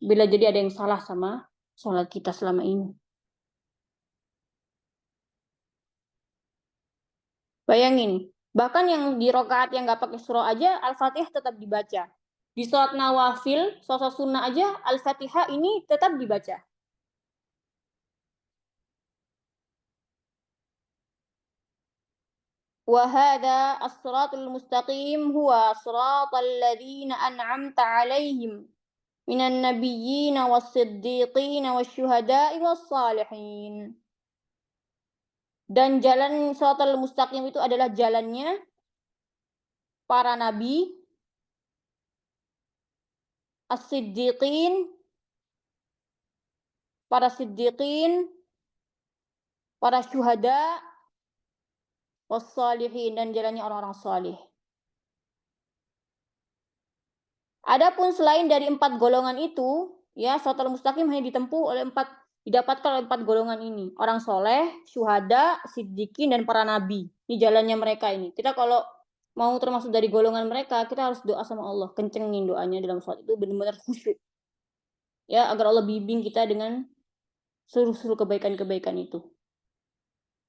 S2: Bila jadi ada yang salah sama sholat kita selama ini. Bayangin, bahkan yang di rakaat yang nggak pakai surah aja, Al-Fatihah tetap dibaca. Di sholat nawafil, sholat sunnah aja, Al-Fatihah ini tetap dibaca. Wa hadha as-siratul mustaqim huwa siratal ladzina an'amta 'alaihim minan nabiyyin was-siddiqin wasyuhada'i was-shalihin. Dan jalan siratal mustaqim itu adalah jalannya para nabi, as-siddiqin, para siddiqin, para syuhada, was-shalihin, dan jalannya orang-orang saleh. Adapun selain dari 4 golongan itu, ya, shiratal mustaqim hanya didapatkan oleh 4 golongan ini. Orang soleh, syuhada, siddiqin, dan para nabi. Ini jalannya mereka ini. Kita kalau mau termasuk dari golongan mereka, kita harus doa sama Allah. Kencengin doanya dalam sholat itu benar-benar khusyuk. Ya, agar Allah bimbing kita dengan seluruh kebaikan-kebaikan itu.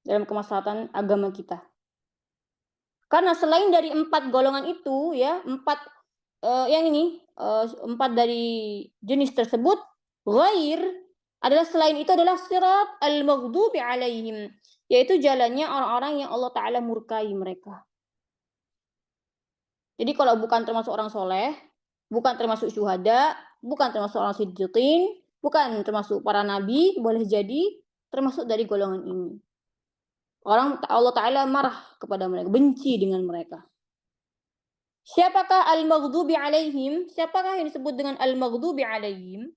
S2: Dalam kemaslahatan agama kita. Karena selain dari 4 golongan itu, ya, 4 dari jenis tersebut, ghair adalah selain itu adalah sirat al-maghdubi alaihim, yaitu jalannya orang-orang yang Allah Ta'ala murkai mereka. Jadi kalau bukan termasuk orang soleh, bukan termasuk syuhada, bukan termasuk orang siddiqin, bukan termasuk para nabi, boleh jadi termasuk dari golongan ini. Allah Ta'ala marah kepada mereka, benci dengan mereka. Siapakah al-maghdubi alaihim? Siapakah yang disebut dengan al-maghdubi alaihim?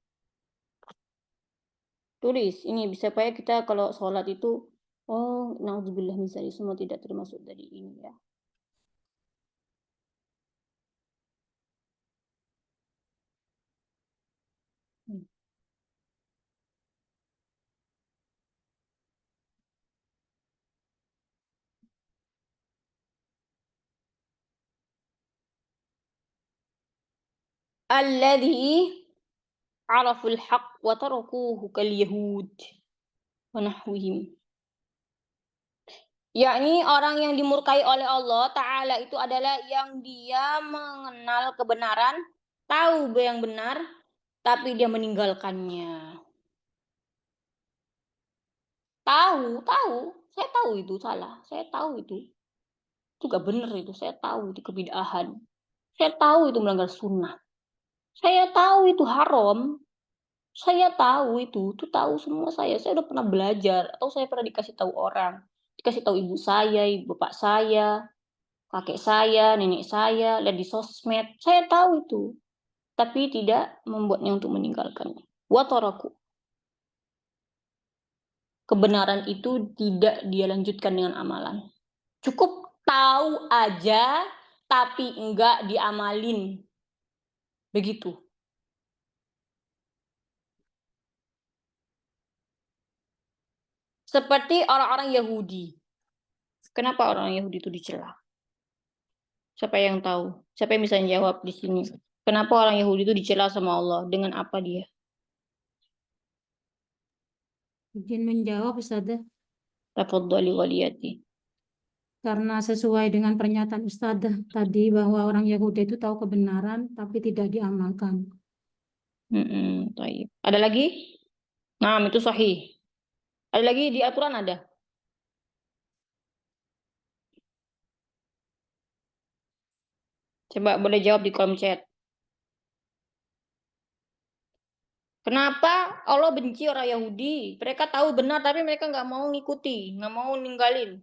S2: Tulis, ini supaya kita kalau sholat itu, oh, na'udzubillah min dzalik, semua tidak termasuk dari ini ya. Alladhi araful haqq wa tarakuhu kal yahud wa nahwihim. Yakni orang yang dimurkai oleh Allah Ta'ala itu adalah yang dia mengenal kebenaran, tahu yang benar, tapi dia meninggalkannya. Tahu, saya tahu itu salah, saya tahu itu gak benar, itu saya tahu itu kebid'ahan, saya tahu itu melanggar sunnah, saya tahu itu haram, saya tahu itu tahu semua saya udah pernah belajar, atau saya pernah dikasih tahu orang, dikasih tahu ibu saya, bapak saya, kakek saya, nenek saya, lihat di sosmed, saya tahu itu, tapi tidak membuatnya untuk meninggalkannya. Wa taraku. kebenaran itu tidak dia lanjutkan dengan amalan. Cukup tahu aja, tapi enggak diamalin. Begitu. Seperti orang-orang Yahudi. Kenapa orang Yahudi itu dicela? Siapa yang tahu? Siapa yang bisa jawab di sini? Kenapa orang Yahudi itu dicela sama Allah? Dengan apa dia?
S4: Izin menjawab, Ustazah.
S2: Tafadhali waliyati.
S4: Karena sesuai dengan pernyataan Ustazah tadi bahwa orang Yahudi itu tahu kebenaran tapi tidak diamalkan.
S2: Taib. Ada lagi? Nah, itu sahih. Ada lagi di Al-Quran ada? Coba boleh jawab di kolom chat. Kenapa Allah benci orang Yahudi? Mereka tahu benar tapi mereka nggak mau ngikuti, nggak mau ninggalin.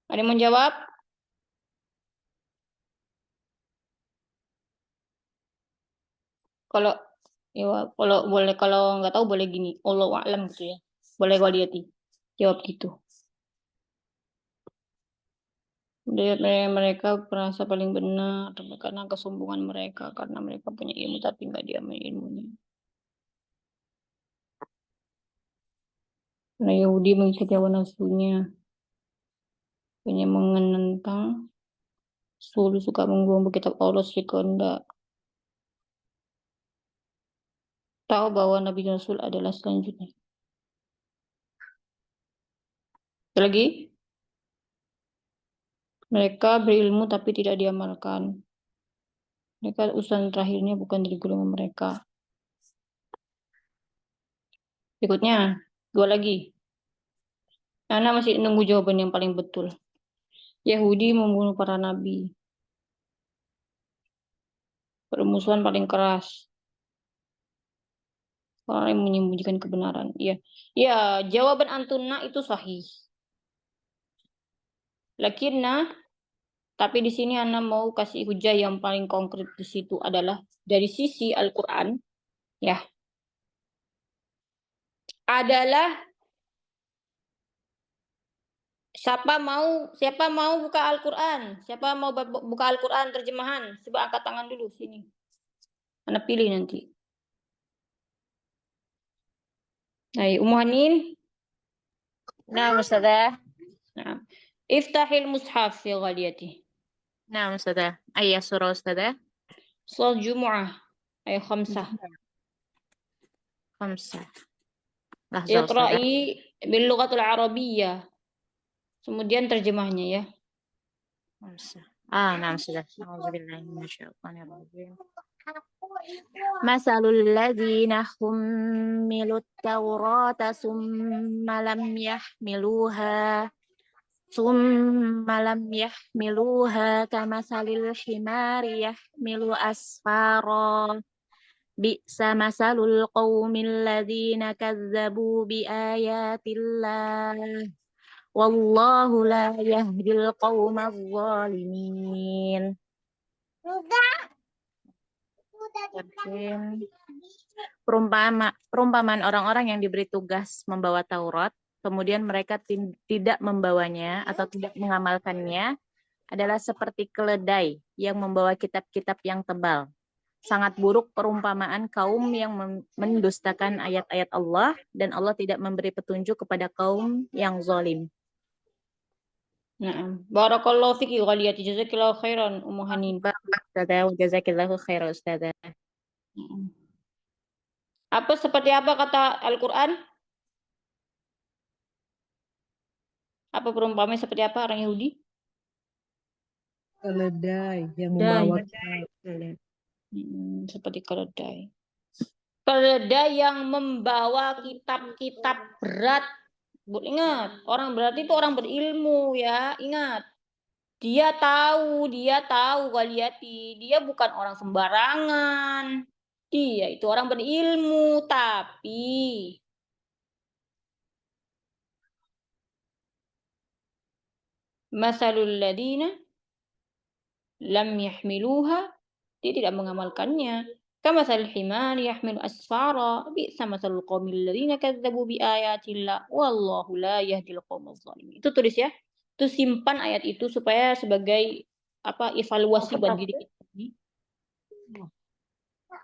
S2: Ada yang mau jawab? Kalau ya, kalau nggak tahu boleh gini, Allah a'lam gitu ya. Boleh waliyati. Jawab gitu. Mereka merasa paling benar karena kesombongan mereka, karena mereka punya ilmu tapi nggak diambil ilmunya. Karena Yahudi mengikuti hawa nafsunya, hanya menentang, selalu suka membuang kitab Allah sekehendak. Tahu bahwa Nabi Rasul adalah selanjutnya. Lagi, mereka berilmu tapi tidak diamalkan. Mereka urusan terakhirnya bukan dari golongan mereka. Berikutnya, 2 lagi. Ana masih nunggu jawaban yang paling betul. Yahudi membunuh para nabi. Permusuhan paling keras. Orang yang menyembunyikan kebenaran. Ya, ya, jawaban antuna itu sahih. Lakinna, tapi di sini Ana mau kasih hujah yang paling konkret di situ adalah dari sisi Al-Qur'an, ya. Adalah siapa mau buka Al-Qur'an? Siapa mau buka Al-Qur'an terjemahan? Coba angkat tangan dulu sini. Ana pilih nanti. Hai, Ummu Hanin.
S3: Nah, Ustazah.
S2: Nah, iftahil mushaf fi ghaliyati.
S3: Nah, Ustazah. Ayat surah Ustazah.
S2: Surah Jumu'ah ayat 5.
S3: Khamsah. Lahzah Ustazah.
S2: Iqra'i bil lughatil arabiyyah. Kemudian terjemahnya ya.
S3: Khamsah. Nah, Ustazah. A'udzubillahi minasyaitonir rajim. Masalul ladzina hummilut tawrata summa lam yahmiluha kamasalil himari yahmilu asfara bi'sa masalul qaumil ladzina kazzabu biayatillah wallahu la yahdil qaumadh zalimin. Perumpamaan orang-orang yang diberi tugas membawa Taurat, kemudian mereka tidak membawanya atau tidak mengamalkannya, adalah seperti keledai yang membawa kitab-kitab yang tebal. Sangat buruk perumpamaan kaum yang mendustakan ayat-ayat Allah, dan Allah tidak memberi petunjuk kepada kaum yang zalim.
S2: Naam. Barakallahu fiki ghaliyati, jazakillahu khairan Ummu Hanin.
S3: Ustazah, jazakillahu khairan Ustazah.
S2: Seperti apa kata Al-Qur'an? Apa perumpamaan seperti apa orang Yahudi?
S5: Keledai yang membawa
S2: Seperti keledai. Keledai yang membawa kitab-kitab berat. Ingat, orang berat itu orang berilmu ya, ingat. Dia tahu waliyati, dia bukan orang sembarangan. Dia itu orang berilmu, tapi masalul ladina lam yahmiluha, dia tidak mengamalkannya. Kamatsalil himari yahmilu asfara, bi'sa matsalul qaumil ladzina kadzdzabu biayatillah, wallahu la yahdil qaumaz zalimin. Itu tulis ya. Itu simpan ayat itu supaya sebagai evaluasi buat diri kita ini.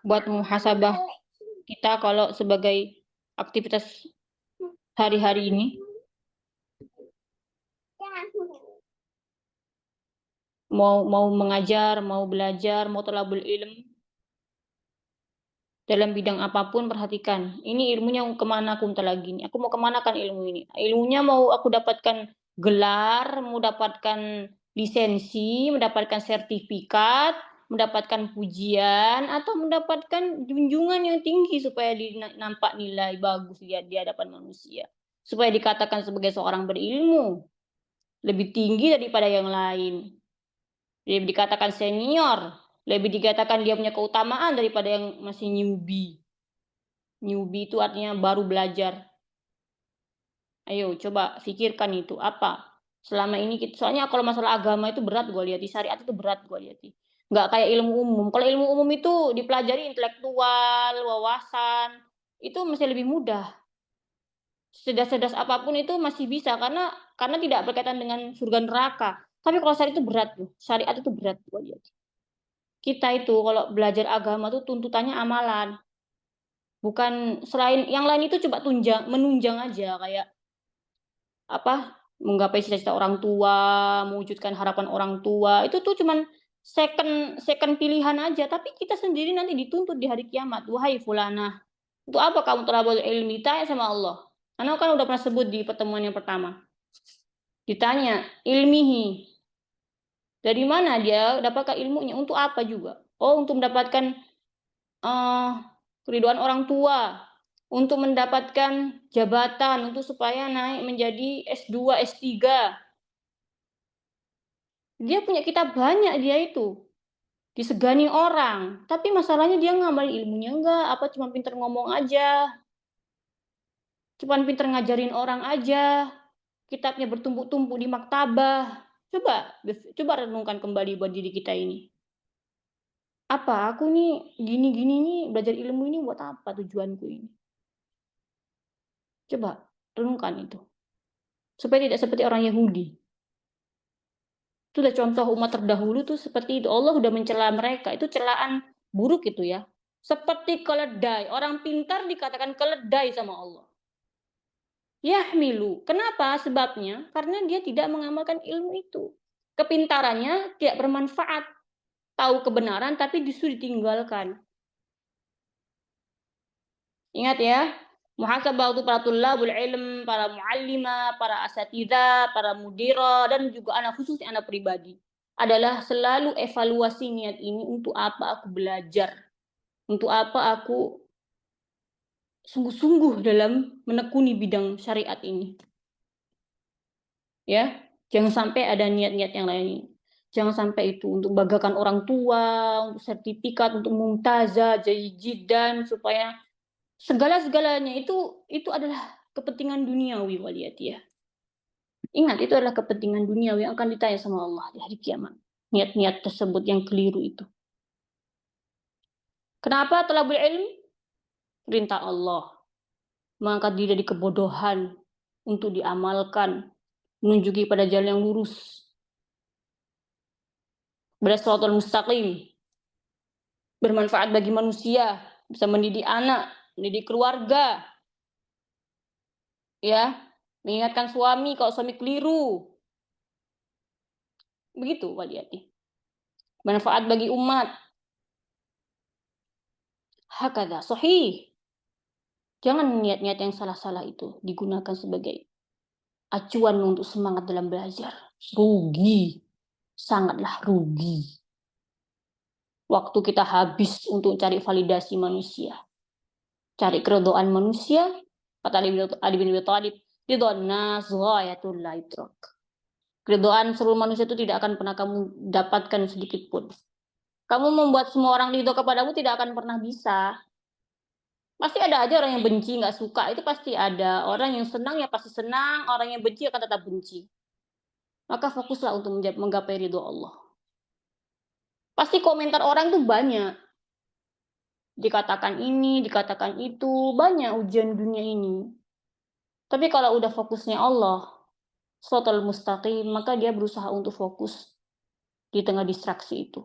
S2: Buat muhasabah kita kalau sebagai aktivitas hari-hari ini. Mau mengajar, mau belajar, mau thalabul ilm. Dalam bidang apapun perhatikan, ini ilmunya kemana aku entar lagi nih, aku mau kemanakan ilmu ini. Ilmunya mau aku dapatkan gelar, mau dapatkan lisensi, mendapatkan sertifikat, mendapatkan pujian, atau mendapatkan junjungan yang tinggi supaya nampak nilai bagus di hadapan manusia. Supaya dikatakan sebagai seorang berilmu, lebih tinggi daripada yang lain. Lebih dikatakan senior, lebih dikatakan dia punya keutamaan daripada yang masih newbie. Newbie itu artinya baru belajar. Ayo coba pikirkan itu apa. Selama ini soalnya kalau masalah agama itu berat gue lihat, di syariat itu berat gue lihat. Nggak kayak ilmu umum. Kalau ilmu umum itu dipelajari intelektual, wawasan, itu masih lebih mudah. Cerdas-cerdas apapun itu masih bisa karena tidak berkaitan dengan surga neraka. Tapi kalau syariat itu berat tuh. Syariat itu berat gue lihat. Kita itu kalau belajar agama tuh tuntutannya amalan. Bukan selain yang lain itu coba menunjang aja kayak menggapai cita-cita orang tua, mewujudkan harapan orang tua. Itu tuh cuman second pilihan aja, tapi kita sendiri nanti dituntut di hari kiamat. Wahai fulanah, untuk apa kamu thalabul ilmi? Tanya sama Allah. Karena kan udah pernah sebut di pertemuan yang pertama. Ditanya, ilmihi. Dari mana dia dapatkan ilmunya? Untuk apa juga? Oh, untuk mendapatkan keridhaan orang tua, untuk mendapatkan jabatan, untuk supaya naik menjadi S2, S3. Dia punya kitab banyak dia itu. Disegani orang. Tapi masalahnya dia ngamalin ilmunya enggak, cuma pinter ngomong aja. Cuma pinter ngajarin orang aja. Kitabnya bertumpuk-tumpuk di maktabah. Coba renungkan kembali buat diri kita ini. Apa aku nih gini-gini nih belajar ilmu ini buat apa tujuanku ini? Coba renungkan itu. Supaya tidak seperti orang Yahudi. Itu udah contoh umat terdahulu tuh seperti itu. Allah udah mencela mereka. Itu celaan buruk itu ya. Seperti keledai. Orang pintar dikatakan keledai sama Allah. Yahmilu. Kenapa? Sebabnya karena dia tidak mengamalkan ilmu itu. Kepintarannya tidak bermanfaat. Tahu kebenaran tapi justru ditinggalkan. Ingat ya. Muhasabah untuk para tulabul ilm, para muallima, para asatidzah, para mudira, dan juga anak khususnya anak pribadi. Adalah selalu evaluasi niat ini untuk apa aku belajar. Untuk apa aku sungguh-sungguh dalam menekuni bidang syariat ini. Ya, jangan sampai ada niat-niat yang lain. Jangan sampai itu untuk banggakan orang tua, untuk sertifikat, untuk mumtazah, jayidan, supaya segala-segalanya itu adalah kepentingan duniawi waliyatiyah. Ingat, itu adalah kepentingan duniawi yang akan ditanya sama Allah di hari kiamat. Niat-niat tersebut yang keliru itu. Kenapa thalabul ilm? Perintah Allah. Mengangkat diri dari kebodohan untuk diamalkan, menunjuki pada jalan yang lurus. Bershiratal mustaqim. Bermanfaat bagi manusia, bisa mendidik anak, mendidik keluarga. Ya, mengingatkan suami kalau suami keliru. Begitu waliyati. Manfaat bagi umat. Hakadha sahih. Jangan niat-niat yang salah-salah itu digunakan sebagai acuan untuk semangat dalam belajar. Rugi. Sangatlah rugi. Waktu kita habis untuk cari validasi manusia. Cari keridhaan manusia. Kata Ali bin Abi Thalib, ridwan nas ghayatul la idrak. Keridhaan seluruh manusia itu tidak akan pernah kamu dapatkan sedikit pun. Kamu membuat semua orang ridho kepadamu tidak akan pernah bisa. Pasti ada aja orang yang benci, nggak suka. Itu pasti ada. Orang yang senang ya pasti senang. Orang yang benci akan tetap benci. Maka fokuslah untuk menggapai ridho Allah. Pasti komentar orang tuh banyak. dikatakan ini, dikatakan itu, banyak ujian dunia ini. Tapi kalau udah fokusnya Allah, shiratal mustaqim, maka dia berusaha untuk fokus di tengah distraksi itu.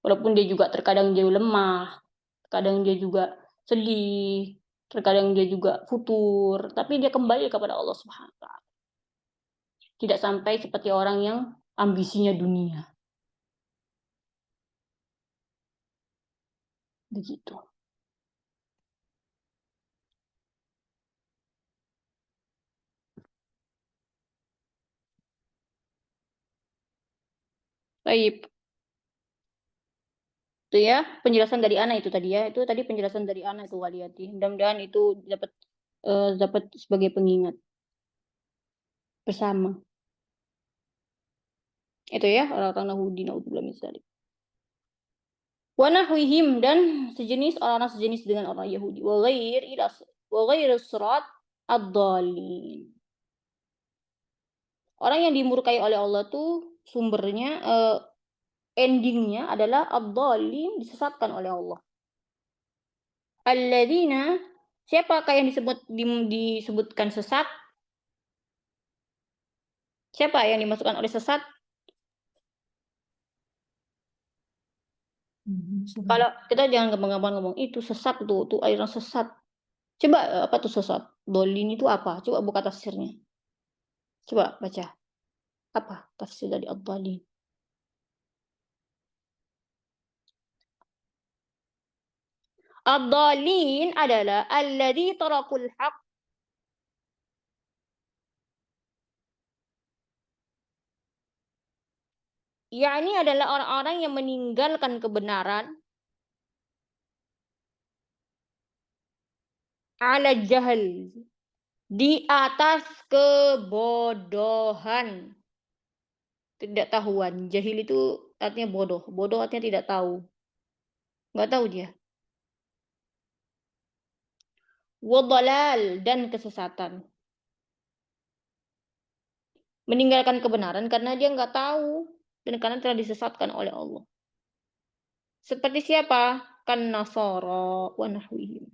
S2: Walaupun dia juga terkadang dia lemah, terkadang dia juga sedih, terkadang dia juga futur, tapi dia kembali kepada Allah Subhanahu wa taala. Tidak sampai seperti orang yang ambisinya dunia. Begitu. Baik. Itu ya penjelasan dari Ana itu tadi ya. Itu tadi penjelasan dari Ana itu Waliyati. Mudah-mudahan itu dapat sebagai pengingat bersama. Itu ya orang-orang Yahudi naudzubillah min dzalik. Wa nahwihim dan sejenis orang-orang sejenis dengan orang Yahudi. Wa ghairi sirat ad-dallin. Orang yang dimurkai oleh Allah tuh sumbernya endingnya adalah ad-dallin, disesatkan oleh Allah. Alladzina, siapakah yang disebutkan sesat? Siapa yang dimasukkan oleh sesat? Kalau kita jangan gampang-gampang ngomong itu sesat tuh aliran sesat. Coba apa tuh sesat? Dolin itu apa? Coba buka tafsirnya. Coba baca. Apa tafsir dari ad-dallin? Ad-dallin adalah alladzi tarakul haq. Yakni adalah orang-orang yang meninggalkan kebenaran ala jahal, di atas kebodohan, tidak tahuan. Jahil itu artinya bodoh. Bodoh artinya tidak tahu. Nggak tahu dia. Wadhalal, dan kesesatan. Meninggalkan kebenaran karena dia nggak tahu dan karena telah disesatkan oleh Allah. Seperti siapa? Kan Nasara wa nahwihim.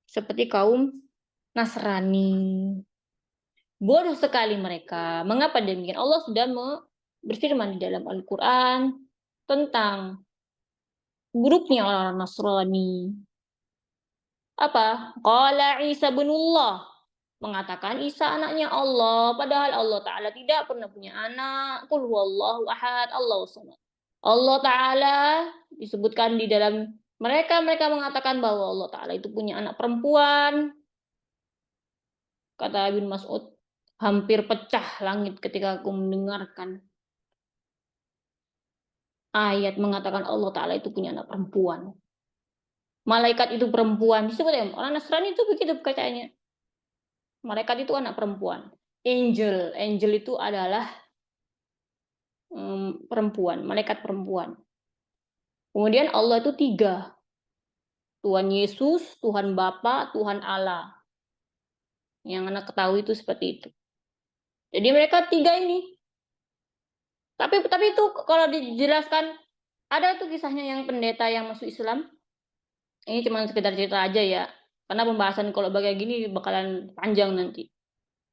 S2: Seperti kaum Nasrani. Bodoh sekali mereka. Mengapa demikian? Allah sudah berfirman di dalam Al-Quran tentang buruknya orang Nasrani. Apa? Qala Isa binullah. Mengatakan Isa anaknya Allah. Padahal Allah Ta'ala tidak pernah punya anak. Qul huwallahu ahad. Allahu samad. Allah Ta'ala disebutkan di dalam mereka mengatakan bahwa Allah Ta'ala itu punya anak perempuan. Kata Ibn Mas'ud, hampir pecah langit ketika aku mendengarkan ayat mengatakan Allah Ta'ala itu punya anak perempuan. Malaikat itu perempuan. Disebut ya, orang Nasrani itu begitu percayaannya. Malaikat itu anak perempuan. Angel itu adalah perempuan, malaikat perempuan. Kemudian Allah itu 3. Tuhan Yesus, Tuhan Bapa, Tuhan Allah. Yang anak ketahui itu seperti itu. Jadi mereka 3 ini. Tapi itu kalau dijelaskan, ada tuh kisahnya yang pendeta yang masuk Islam. Ini cuma sekedar cerita aja ya. Karena pembahasan kalau bagian gini bakalan panjang nanti.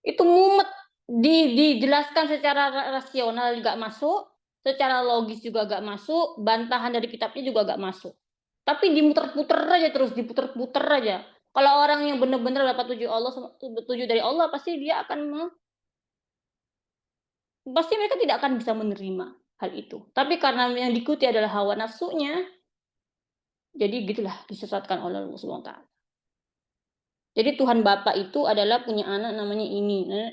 S2: Itu mumet. Dijelaskan secara rasional nggak masuk, secara logis juga nggak masuk, bantahan dari kitabnya juga nggak masuk. Tapi diputer-puter aja terus, diputer-puter aja. Kalau orang yang benar-benar dapat tujuh dari Allah, pasti mereka tidak akan bisa menerima hal itu. Tapi karena yang diikuti adalah hawa nafsunya, jadi gitulah disesatkan oleh Allah Subhanahu wa taala. Jadi Tuhan Bapa itu adalah punya anak namanya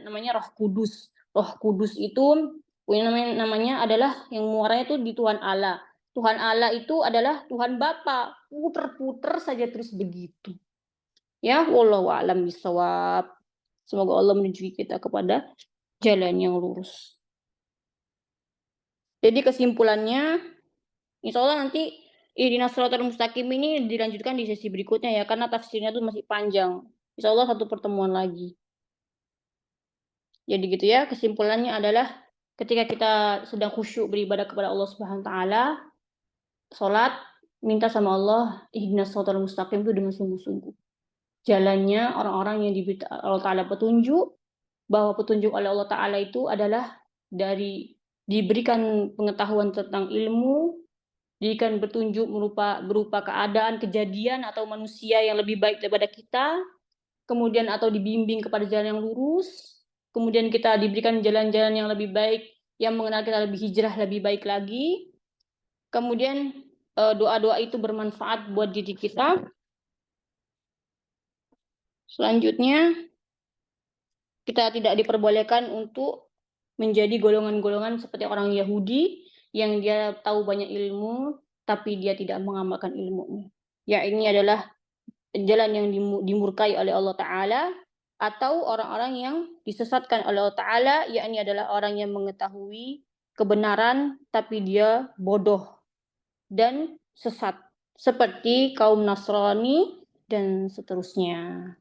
S2: namanya Roh Kudus. Roh Kudus itu punya namanya adalah yang muaranya itu di Tuhan Allah. Tuhan Allah itu adalah Tuhan Bapa. Puter-puter saja terus begitu. Ya, wallahu a'lam bishawab. Semoga Allah menunjuki kita kepada jalan yang lurus. Jadi kesimpulannya, insya Allah nanti Ihdinas Shiratal Mustaqim ini dilanjutkan di sesi berikutnya ya, karena tafsirnya itu masih panjang. Insya Allah 1 pertemuan lagi. Jadi gitu ya, kesimpulannya adalah ketika kita sedang khusyuk beribadah kepada Allah Subhanahu wa taala, salat, minta sama Allah ihdinas shiratal mustaqim itu dengan sungguh-sungguh. Jalannya orang-orang yang diberi Allah Ta'ala petunjuk, bahwa petunjuk oleh Allah Ta'ala itu adalah dari diberikan pengetahuan tentang ilmu, diberikan petunjuk berupa keadaan, kejadian, atau manusia yang lebih baik daripada kita, kemudian atau dibimbing kepada jalan yang lurus, kemudian kita diberikan jalan-jalan yang lebih baik, yang mengenal kita lebih hijrah, lebih baik lagi, kemudian doa-doa itu bermanfaat buat diri kita. Selanjutnya, kita tidak diperbolehkan untuk menjadi golongan-golongan seperti orang Yahudi yang dia tahu banyak ilmu, tapi dia tidak mengamalkan ilmunya. Ya, ini adalah jalan yang dimurkai oleh Allah Ta'ala, atau orang-orang yang disesatkan oleh Allah Ta'ala, yakni adalah orang yang mengetahui kebenaran, tapi dia bodoh dan sesat, seperti kaum Nasrani dan seterusnya.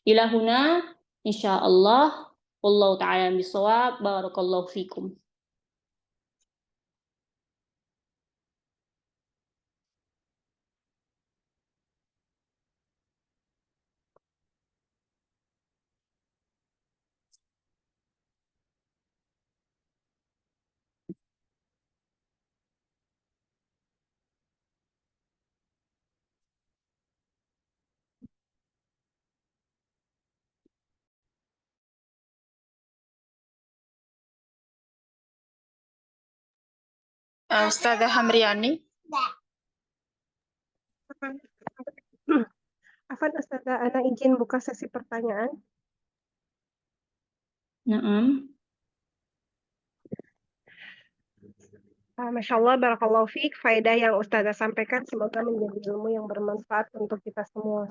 S2: Ilahuna insyaallah wallahu ta'ala bisawab. Barakallahu fikum.
S5: Ustazah Hamriani.
S1: Afan Ustazah, ana izin buka sesi pertanyaan.
S2: Naam.
S1: Masya Allah, barakallahu fiik. Faedah yang Ustazah sampaikan semoga menjadi ilmu yang bermanfaat untuk kita semua.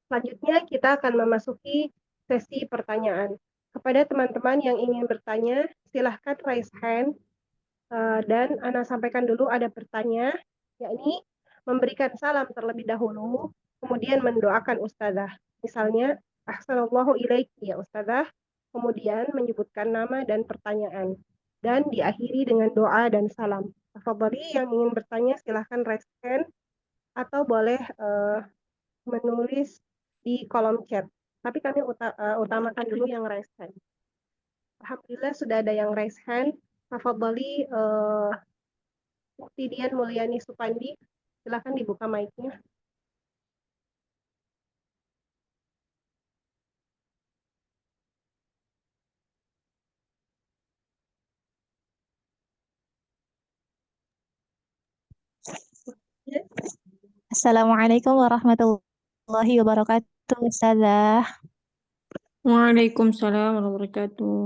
S1: Selanjutnya kita akan memasuki sesi pertanyaan. Kepada teman-teman yang ingin bertanya, silahkan raise hand. Dan ana sampaikan dulu ada bertanya, yakni memberikan salam terlebih dahulu, kemudian mendoakan Ustazah. Misalnya, Ahsanallahu ilaiki ya Ustazah, kemudian menyebutkan nama dan pertanyaan. Dan diakhiri dengan doa dan salam. Tafadhali yang ingin bertanya silahkan raise hand atau boleh menulis di kolom chat. Tapi kami utamakan dulu yang raise hand. Alhamdulillah sudah ada yang raise hand. Tafadhali Muktidian Mulyani Supandi, silahkan dibuka mic-nya.
S6: Assalamualaikum warahmatullahi wabarakatuh, Ustazah.
S2: Waalaikumsalam warahmatullahi wabarakatuh.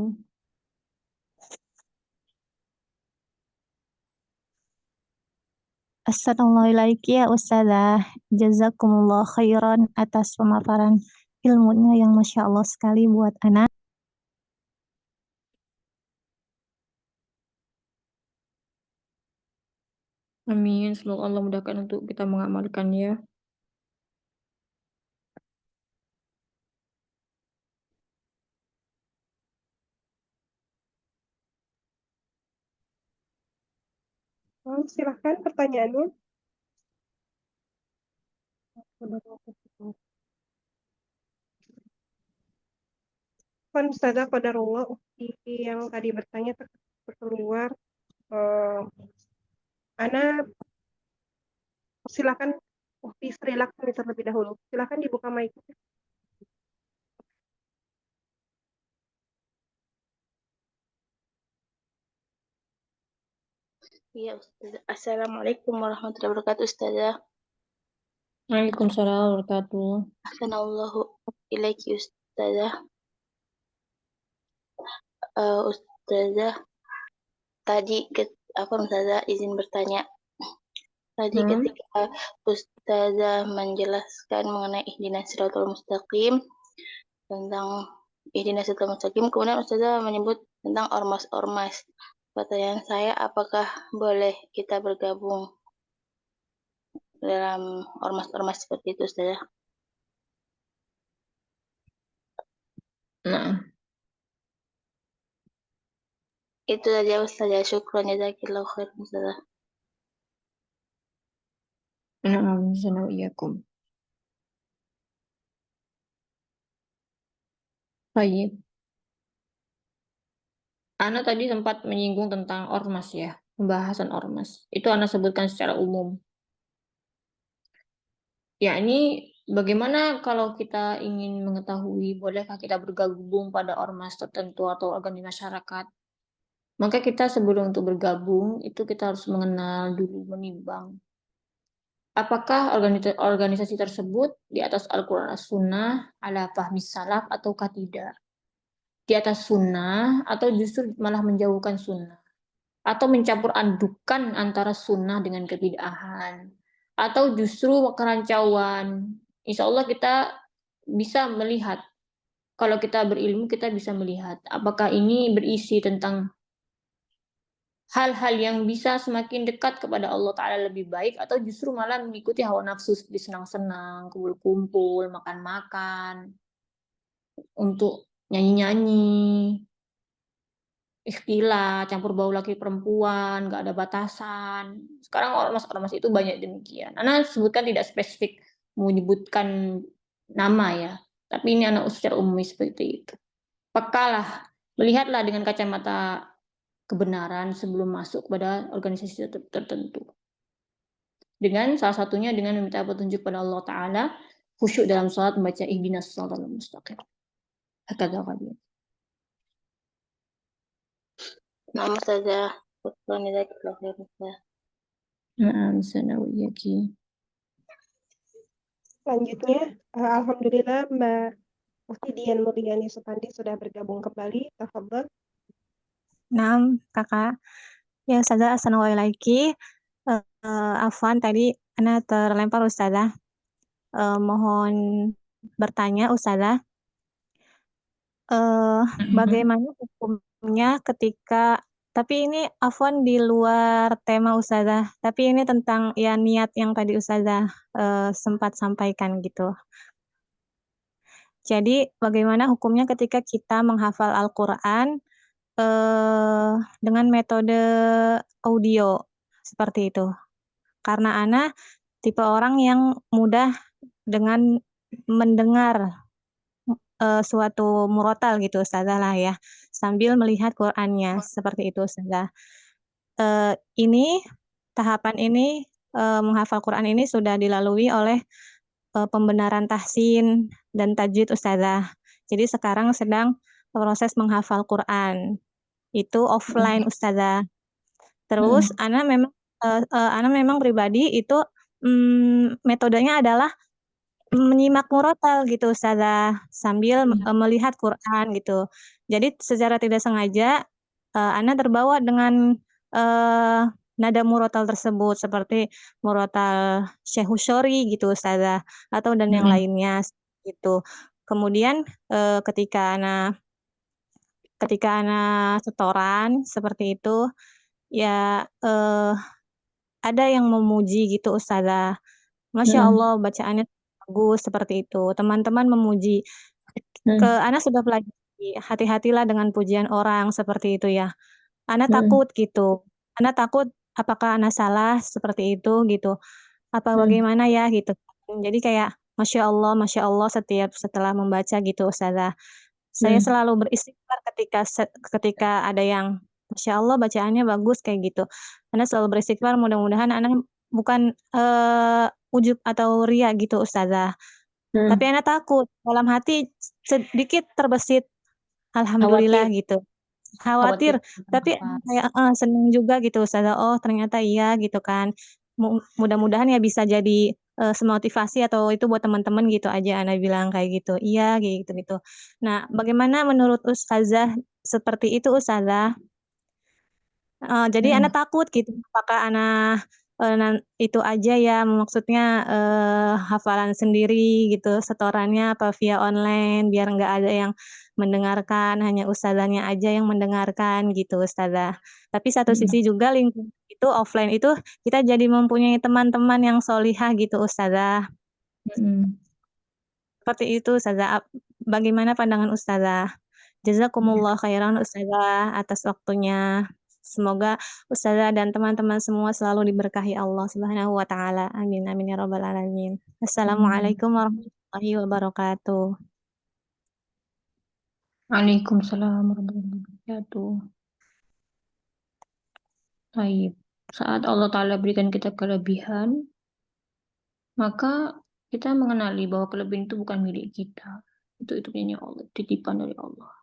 S6: Assalamualaikum ya Ustazah. Jazakumullah khairan atas pemaparan ilmunya yang Masya Allah sekali buat anak.
S2: Amin. Semoga Allah mudahkan untuk kita mengamalkannya.
S1: Silahkan pertanyaannya. Kan Ustazah qadarullah yang tadi bertanya keluar. Ana silakan relax terlebih dahulu. Silakan dibuka mic.
S5: Iya, Ustazah. Assalamualaikum warahmatullahi wabarakatuh, Ustazah.
S2: Waalaikumsalam warahmatullahi wabarakatuh.
S5: Ahsanallahu ilaiki, Ustazah. Ustazah, tadi Ustazah izin bertanya. Tadi ketika Ustazah menjelaskan mengenai ihdinas siratal mustaqim, tentang ihdinas siratal mustaqim, kemudian Ustazah menyebut tentang ormas-ormas. Pertanyaan saya, apakah boleh kita bergabung dalam ormas-ormas seperti itu, Ustazah?
S2: Nah,
S5: Itu saja Ustazah. Syukran, jazakillahu khairan, Ustazah.
S2: Na'am, sana wa iyyakum. Baik. Ana tadi sempat menyinggung tentang ormas ya, pembahasan ormas. Itu Ana sebutkan secara umum. Yakni bagaimana kalau kita ingin mengetahui bolehkah kita bergabung pada ormas tertentu atau organisasi masyarakat. Maka kita sebelum untuk bergabung itu kita harus mengenal dulu, menimbang. Apakah organisasi tersebut di atas Al-Quran As-Sunnah ala fahmi salaf ataukah tidak? Di atas sunnah atau justru malah menjauhkan sunnah? Atau mencampur adukan antara sunnah dengan kebid'ahan? Atau justru kerancauan? Insya Allah kita bisa melihat, kalau kita berilmu kita bisa melihat apakah ini berisi tentang hal-hal yang bisa semakin dekat kepada Allah Ta'ala lebih baik, atau justru malah mengikuti hawa nafsu, disenang-senang, kumpul-kumpul, makan-makan, untuk nyanyi-nyanyi, ikhtilat, campur bau laki perempuan, nggak ada batasan. Sekarang ormas-ormas itu banyak demikian. Anak sebutkan tidak spesifik menyebutkan nama ya, tapi ini anak secara umum seperti itu. Pekalah, melihatlah dengan kacamata kebenaran sebelum masuk pada organisasi tertentu. Dengan salah satunya dengan meminta petunjuk pada Allah Ta'ala, khusyuk dalam salat membaca ihdinas shiratal mustaqim. Hakadha qadiyah.
S5: Nama saja. Syukran jazakallahu khairan, Ustazah.
S2: Na'am, sanawiyaki.
S1: Selanjutnya, alhamdulillah Mbak Mufti Dian Muriani Supandi sudah bergabung kembali. Tafadhol.
S6: Nah, kakak. Ya, Ustazah, assalamualaikum. Afwan, tadi Ana terlempar Ustazah. Mohon bertanya Ustazah. Bagaimana hukumnya ketika, tapi ini Afwan di luar tema Ustazah, tapi ini tentang ya niat yang tadi Ustazah sempat sampaikan gitu. Jadi bagaimana hukumnya ketika kita menghafal Al-Quran dengan metode audio seperti itu? Karena Ana tipe orang yang mudah dengan mendengar suatu murotal gitu Ustazah lah ya, sambil melihat Qur'annya, seperti itu Ustazah. Ini tahapan ini menghafal Qur'an ini sudah dilalui oleh pembenaran tahsin dan tajwid Ustazah. Jadi sekarang sedang proses menghafal Qur'an. Itu offline Ustazah. Terus Ana memang pribadi itu metodenya adalah menyimak murotal gitu Ustazah, sambil melihat Qur'an gitu. Jadi secara tidak sengaja Ana terbawa dengan nada murotal tersebut seperti murotal Syekh Husyori gitu Ustazah, atau dan yang lainnya gitu. Kemudian ketika Ana setoran seperti itu, ya ada yang memuji gitu Ustazah. Masya Allah bacaannya bagus seperti itu. Teman-teman memuji. Ana sudah pelajari, hati-hatilah dengan pujian orang seperti itu ya. Ana takut gitu. Ana takut apakah Ana salah seperti itu gitu. Apa bagaimana ya gitu. Jadi kayak Masya Allah setiap setelah membaca gitu Ustazah. Saya selalu beristighfar ketika ada yang Masya Allah bacaannya bagus kayak gitu. Ana selalu beristighfar mudah-mudahan Ana bukan ujub atau ria gitu Ustazah. Tapi Ana takut dalam hati sedikit terbesit alhamdulillah gitu. Khawatir, tapi kayak senang juga gitu Ustazah. Oh, ternyata iya gitu kan. Mudah-mudahan ya bisa jadi semotivasi atau itu buat teman-teman gitu aja Ana bilang kayak gitu. Iya gitu. Nah, bagaimana menurut Ustazah seperti itu Ustazah? Jadi Ana takut gitu, apakah Ana itu aja ya maksudnya hafalan sendiri gitu, setorannya apa via online biar nggak ada yang mendengarkan, hanya ustazahnya aja yang mendengarkan gitu Ustazah. Tapi satu sisi juga lingkungan itu offline itu kita jadi mempunyai teman-teman yang sholihah gitu Ustazah. Seperti itu Ustazah. Bagaimana pandangan Ustazah? Jazakumullah khairan Ustazah atas waktunya. Semoga Ustazah dan teman-teman semua selalu diberkahi Allah Subhanahu wa taala. Amin amin ya rabbal alamin. Assalamualaikum warahmatullahi wabarakatuh.
S2: Waalaikumsalam warahmatullahi wabarakatuh. Baik. Saat Allah Ta'ala berikan kita kelebihan, maka kita mengenali bahwa kelebihan itu bukan milik kita. Itu punya Allah, titipan dari Allah.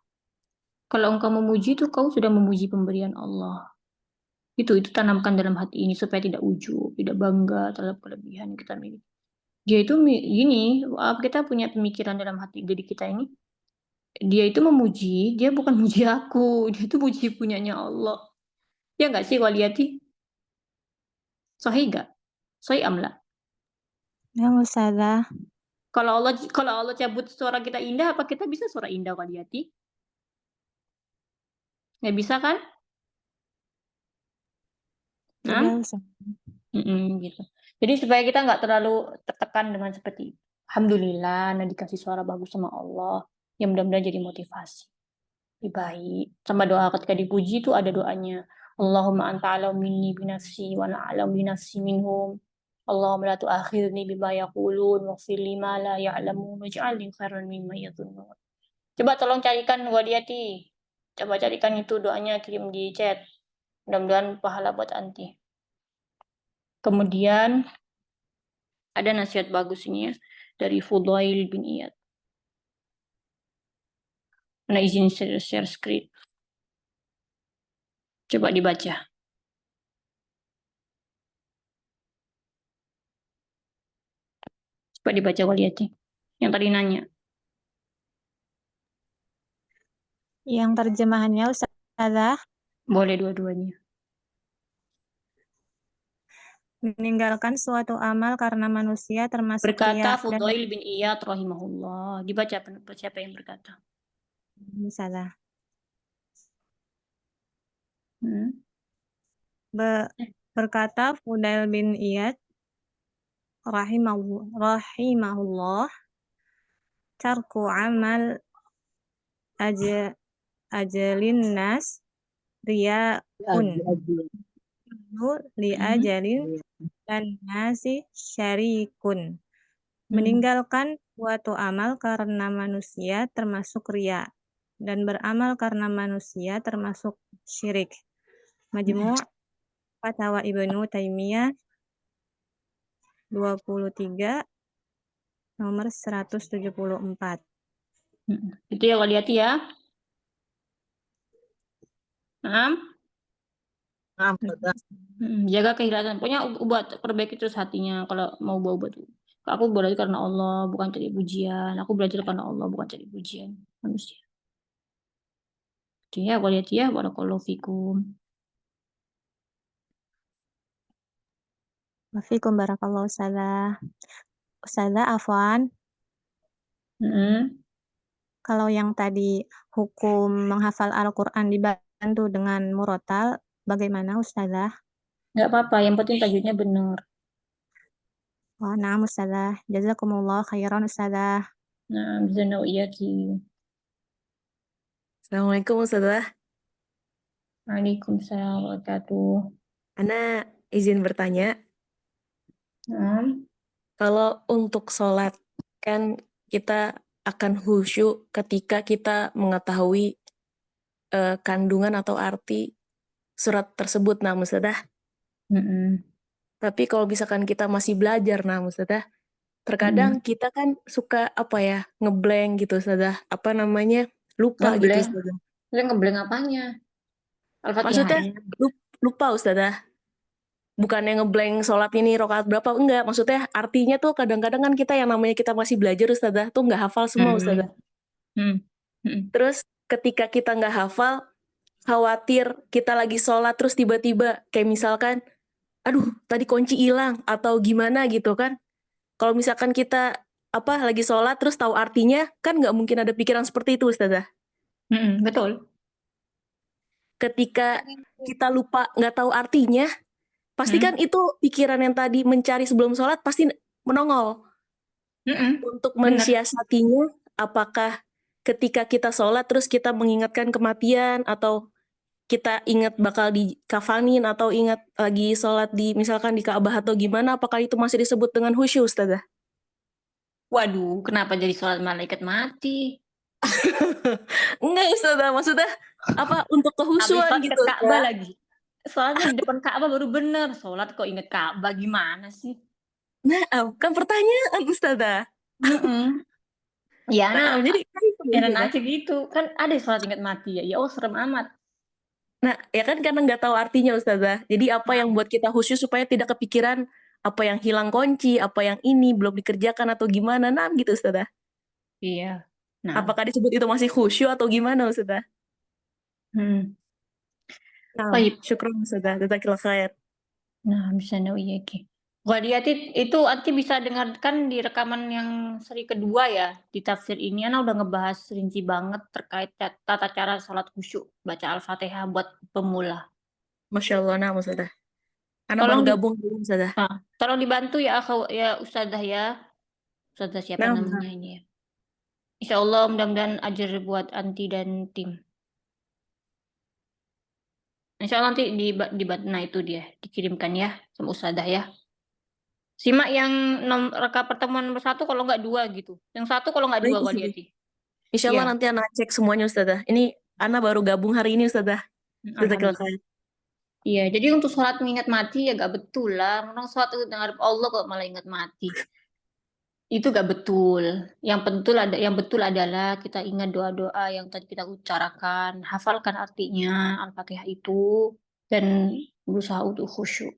S2: Kalau engkau memuji itu kau sudah memuji pemberian Allah. Itu tanamkan dalam hati ini supaya tidak ujub, tidak bangga terhadap kelebihan yang kita miliki. Dia itu gini, kita punya pemikiran dalam hati diri kita ini. Dia itu memuji, dia bukan muji aku, dia itu muji punyanya Allah. Ya nggak sih waliyati? Sahih nggak? Sahih amla.
S6: Ya Ustazah.
S2: Kalau Allah cabut suara kita indah, apa kita bisa suara indah waliyati? Nggak bisa kan? Nah, gitu. Jadi supaya kita nggak terlalu tertekan dengan seperti itu. Alhamdulillah, dikasih suara bagus sama Allah. Yang mudah-mudahan jadi motivasi. Lebih baik. Sama doa ketika dipuji itu ada doanya. Allahumma anta alam minni binafsi wa ana alam binafsi minhum. Allahumma la tu'akhirni bima yaqulun waghfir li ma la ya'lamun waj'alni khairan mimma yadhunnun. Coba tolong carikan Waliyati. Coba carikan itu doanya, kirim di chat. Mudah-mudahan pahala buat anti. Kemudian ada nasihat bagus ini ya dari Fudail bin Iyad. Ana izin share screen. Coba dibaca. Coba dibaca Waliyati. Yang tadi nanya.
S6: Yang terjemahannya Ustazah.
S2: Boleh dua-duanya.
S6: Meninggalkan suatu amal karena manusia termasuk
S2: Berkata
S6: riya
S2: Fudail bin Iyad rahimahullah. Dibaca siapa yang berkata?
S6: Ustazah. Berkata Fudail bin Iyad rahimahullah, tarku amal ajalin nas riyaun li ajalin dan nasi syarikun. Meninggalkan suatu amal karena manusia termasuk riya, dan beramal karena manusia termasuk syirik. Majmu' Fatwa Ibnu Taimiyah 23 nomor 174.
S2: Itu ya Waliyati ya. Jaga keikhlasan. Pokoknya buat perbaiki terus hatinya kalau mau buat. Aku belajar karena Allah, bukan cari pujian. Aku belajar karena Allah, bukan cari pujian manusia. Itu ya Waliyati ya. Barakallahu fikum.
S6: Wafikum barakallahu Ustazah. Ustazah Afwan. Kalau yang tadi hukum menghafal Al-Quran dibantu dengan murotal, bagaimana Ustazah?
S2: Nggak apa-apa, yang penting tajwidnya benar.
S6: Wah, na'am Ustazah. Jazakumullah khairan Ustazah.
S2: Nah, bizana iyaki.
S7: Assalamualaikum Ustazah.
S2: Waalaikumsalam wabarakatuh.
S7: Ana izin bertanya. Kalau untuk sholat, kan kita akan khusyuk ketika kita mengetahui kandungan atau arti surat tersebut, nah Ustazah. Tapi kalau misalkan kita masih belajar, nah Ustazah, terkadang kita kan suka ngeblank gitu Ustazah. Lupa gitu Ustazah.
S2: Ngeblank apanya?
S7: Maksudnya lupa Ustazah. Bukannya ngeblank sholat ini rokaat berapa, enggak. Maksudnya artinya tuh kadang-kadang kan kita yang namanya kita masih belajar Ustazah, tuh nggak hafal semua Ustazah. Terus ketika kita nggak hafal, khawatir kita lagi sholat terus tiba-tiba kayak misalkan, aduh tadi kunci hilang atau gimana gitu kan. Kalau misalkan kita lagi sholat terus tahu artinya, kan nggak mungkin ada pikiran seperti itu Ustazah.
S2: Betul.
S7: Ketika kita lupa nggak tahu artinya, pasti kan itu pikiran yang tadi mencari sebelum sholat pasti menongol. Untuk mensiasatinya, apakah ketika kita sholat terus kita mengingatkan kematian atau kita ingat bakal dikafanin atau ingat lagi sholat misalkan di Ka'bah atau gimana, apakah itu masih disebut dengan khusyuk, Ustazah?
S2: Waduh, kenapa jadi sholat malaikat mati?
S7: Enggak, Ustazah, maksudnya apa untuk
S2: Habis
S7: kehusuan
S2: sholat
S7: gitu,
S2: ingat Ka'bah
S7: Ustazah.
S2: lagi. Sholatnya di depan Ka'bah baru bener. Sholat kok inget Ka'bah, gimana sih?
S7: Nah, kan pertanyaan, Ustazah.
S2: Ya,
S7: Nah, jadi kan itu,
S2: heran
S7: Ustazah.
S2: aja gitu. Kan ada sholat ingat mati ya. Ya Allah, serem amat.
S7: Nah, ya kan karena nggak tahu artinya, Ustazah. Jadi apa yang buat kita khusyuk supaya tidak kepikiran apa yang hilang kunci, apa yang ini belum dikerjakan atau gimana, nah gitu, Ustazah.
S2: Iya. Nah,
S7: Apakah disebut itu masih khusyuk atau gimana, Ustazah? Nah,
S2: baik.
S7: syukron, Ustazah. Jazakallah khair.
S2: Nah, bisa iya ki. Wadiati itu nanti bisa dengarkan di rekaman yang seri kedua ya. Di tafsir ini Ana udah ngebahas rinci banget terkait tata cara sholat khusyuk. Baca Al-Fatihah buat pemula.
S7: Masya Allah, nah, Ustazah. Anak baru
S2: Tolong
S7: gabung dulu, Ustazah.
S2: tolong dibantu ya Ustazah ya. Ustazah siapa
S7: Nah,
S2: namanya ini ya. Insya Allah mudah-mudahan ajar buat Anti dan tim. Insya Allah nanti nah itu dia dikirimkan ya sama Ustazah ya. Simak yang reka pertemuan nomor 1 kalau nggak 2 gitu. Yang 1 kalau nggak 2
S7: baik, Ustazah.
S2: Wadiati.
S7: Insya Allah
S2: Iya.
S7: nanti Ana cek semuanya, Ustazah. Ini Ana baru gabung hari ini, Ustazah. Jazakallah khair.
S2: Iya, jadi untuk sholat mengingat mati ya gak betul lah. Orang sholat itu ngarep Allah kok malah ingat mati. Itu gak betul. Yang betul adalah kita ingat doa-doa yang tadi kita ucarakan, hafalkan artinya Al-Fatihah itu dan berusaha untuk khusyuk.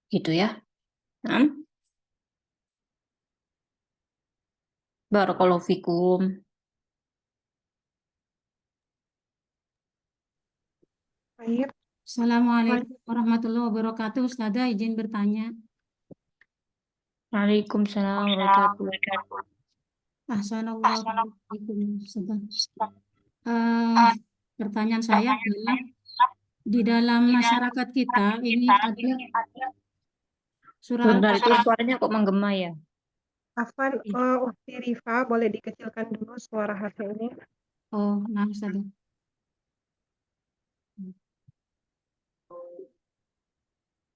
S2: Gitu ya. Barakallahu fikum.
S1: Baik.
S4: Assalamualaikum warahmatullahi wabarakatuh. Ustazah izin bertanya.
S2: Waalaikumsalam warahmatullahi wabarakatuh.
S4: Assalamualaikum. Pertanyaan saya adalah di dalam masyarakat kita ini ada surah
S2: Sebentar, itu
S4: Al-Fatihah.
S2: suaranya kok menggema ya?
S1: Afwan, Ukti Rifa, boleh dikecilkan dulu suara HP ini.
S4: Oh, nah Ustazah.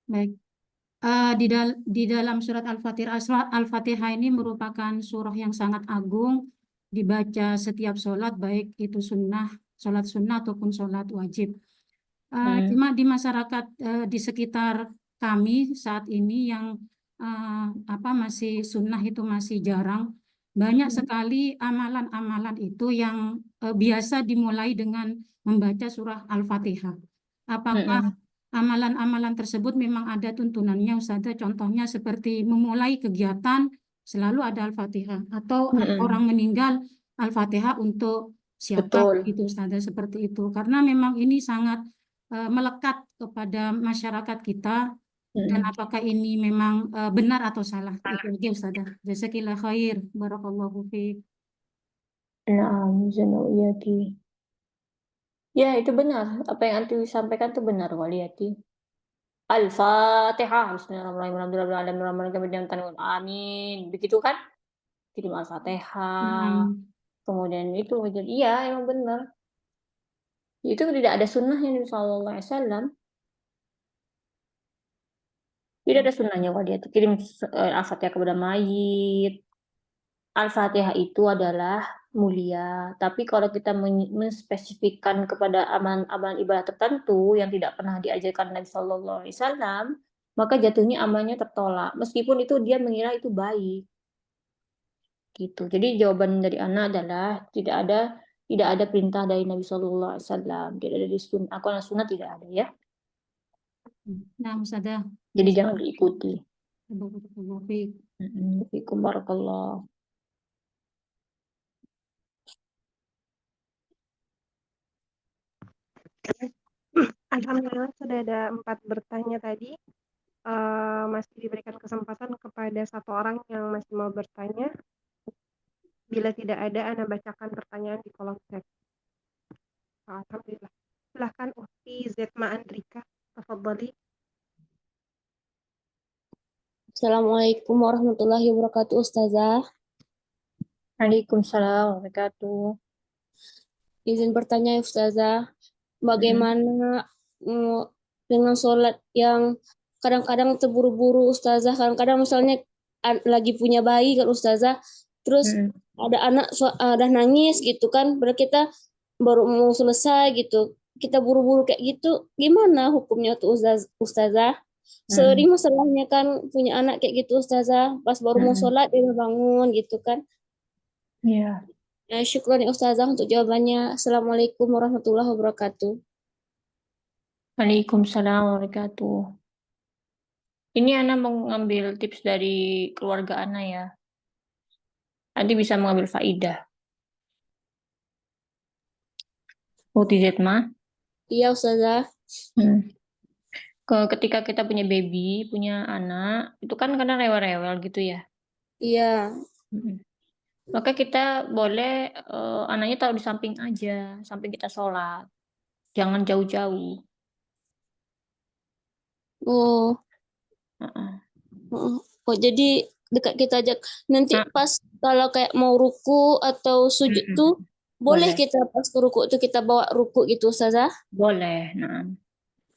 S4: Baik. Di dalam surat Al-Fatihah ini merupakan surah yang sangat agung, dibaca setiap sholat, baik itu sholat sunnah ataupun sholat wajib. Cuma di masyarakat di sekitar kami saat ini yang masih sunnah itu masih jarang. Banyak sekali amalan-amalan itu yang biasa dimulai dengan membaca surah Al-Fatihah. Apakah amalan-amalan tersebut memang ada tuntunannya, Ustazah? Contohnya seperti memulai kegiatan selalu ada Al-Fatihah, atau orang meninggal Al-Fatihah untuk siapa gitu, Ustazah, seperti itu. Karena memang ini sangat melekat kepada masyarakat kita, dan apakah ini memang benar atau salah? Itu aja, Ustazah. Jazakillah khair. Barakallahu fiik.
S2: Ya, itu benar. Apa yang Anti sampaikan itu benar, Waliyati. Al-Fatihah. Bismillahirrahmanirrahim. Amin. Begitu kan? Kirim Al-Fatihah. Kemudian itu, jadi iya, emang benar. Itu tidak ada sunnahnya Nabi Sallallahu Alaihi Wasallam. Tidak ada sunnahnya Waliyati. Kirim Al-Fatihah kepada mayit. Al-Fatihah itu adalah mulia, tapi kalau kita menspesifikkan kepada amalan ibadah tertentu yang tidak pernah diajarkan Nabi Sallallahu Alaihi Wasallam, maka jatuhnya amalnya tertolak, meskipun itu dia mengira itu baik. Gitu. Jadi jawaban dari Ana adalah tidak ada perintah dari Nabi Sallallahu Alaihi Wasallam, tidak ada di sunnah tidak ada ya.
S4: Nah, Ustazah.
S2: Jadi jangan diikuti.
S4: Barakallahu fiik.
S2: Fiikum barakallah.
S1: Alhamdulillah sudah ada 4 bertanya tadi. Masih diberikan kesempatan kepada 1 orang yang masih mau bertanya. Bila tidak ada, Ana bacakan pertanyaan di kolom chat. Alhamdulillah. Silahkan Ukti Zetma Andrika, tafadhali.
S8: Assalamualaikum warahmatullahi wabarakatuh, Ustazah.
S2: Waalaikumsalam warahmatullahi wabarakatuh.
S8: Izin bertanya, Ustazah. bagaimana dengan sholat yang kadang-kadang terburu-buru Ustazah, kadang-kadang misalnya lagi punya bayi kan Ustazah, terus ada anak udah nangis gitu kan, berarti kita baru mau selesai gitu, kita buru-buru kayak gitu, gimana hukumnya tuh Ustazah? Sering masalahnya kan punya anak kayak gitu Ustazah, pas baru mau sholat dia udah bangun gitu kan.
S2: Iya.
S8: Syukran ya Ustazah untuk jawabannya. Assalamualaikum warahmatullahi wabarakatuh.
S2: Waalaikumsalam warahmatullahi wabarakatuh. Ini Ana mau ngambil tips dari keluarga Ana ya. Nanti bisa mengambil faidah. Utizet mah.
S8: Iya Ustazah.
S2: Ketika kita punya baby, punya anak, itu kan kadang rewel-rewel gitu ya.
S8: Iya.
S2: Maka kita boleh anaknya taruh di samping aja, samping kita sholat. Jangan jauh-jauh.
S8: Oh. Oh, jadi dekat kita aja. Nanti pas kalau kayak mau ruku atau sujud tuh boleh kita pas ke ruku tuh kita bawa ruku gitu Ustazah?
S2: Boleh. Nah.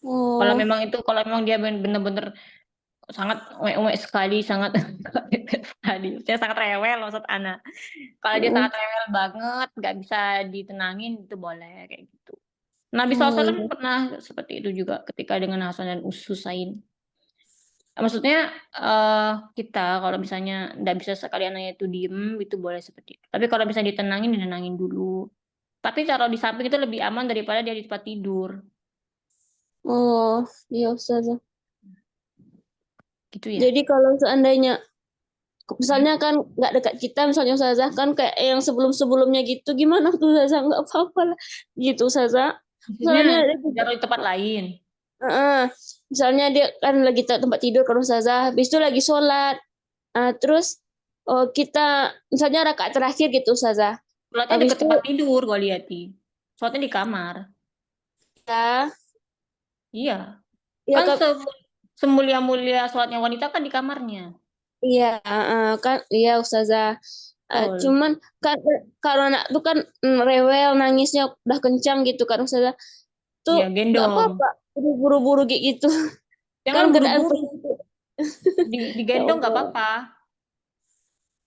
S8: Oh.
S2: Kalau memang dia benar-benar sangat uek sekali, sangat sekali. Saya sangat rewel maksud anak. Kalau dia sangat rewel banget, nggak bisa ditenangin, itu boleh kayak gitu. Nabi SAW pernah seperti itu juga ketika dengan Hasan dan Husain. Maksudnya kita kalau misalnya nggak bisa sekali anaknya itu diem, itu boleh seperti itu. Tapi kalau bisa ditenangin dulu. Tapi taruh di samping itu lebih aman daripada dia di tempat tidur.
S8: Oh, iya Ustazah.
S2: Gitu ya.
S8: Jadi kalau seandainya misalnya kan nggak dekat kita, misalnya Ustazah kan kayak yang sebelum-sebelumnya gitu, gimana tuh Ustazah? Nggak apa-apa lah gitu Ustazah.
S2: Maksudnya taruh di tempat lain.
S8: Misalnya dia kan lagi tempat tidur kalau Ustazah, habis itu lagi sholat. Terus kita misalnya rakaat terakhir gitu Ustazah.
S2: Sholatnya dekat tempat tidur gue lihat nih. Sholatnya di kamar.
S8: Ya.
S2: Iya.
S8: Ya,
S2: kan semulia-mulia sholatnya wanita kan di kamarnya.
S8: Iya, kan iya Ustazah. Cuman kan kalau anak tuh kan rewel nangisnya udah kencang gitu kan Ustazah. Tuh
S2: ya,
S8: nggak apa-apa, buru-buru kayak gitu.
S2: Jangan
S8: kan
S2: buru-buru. Digendong nggak apa-apa.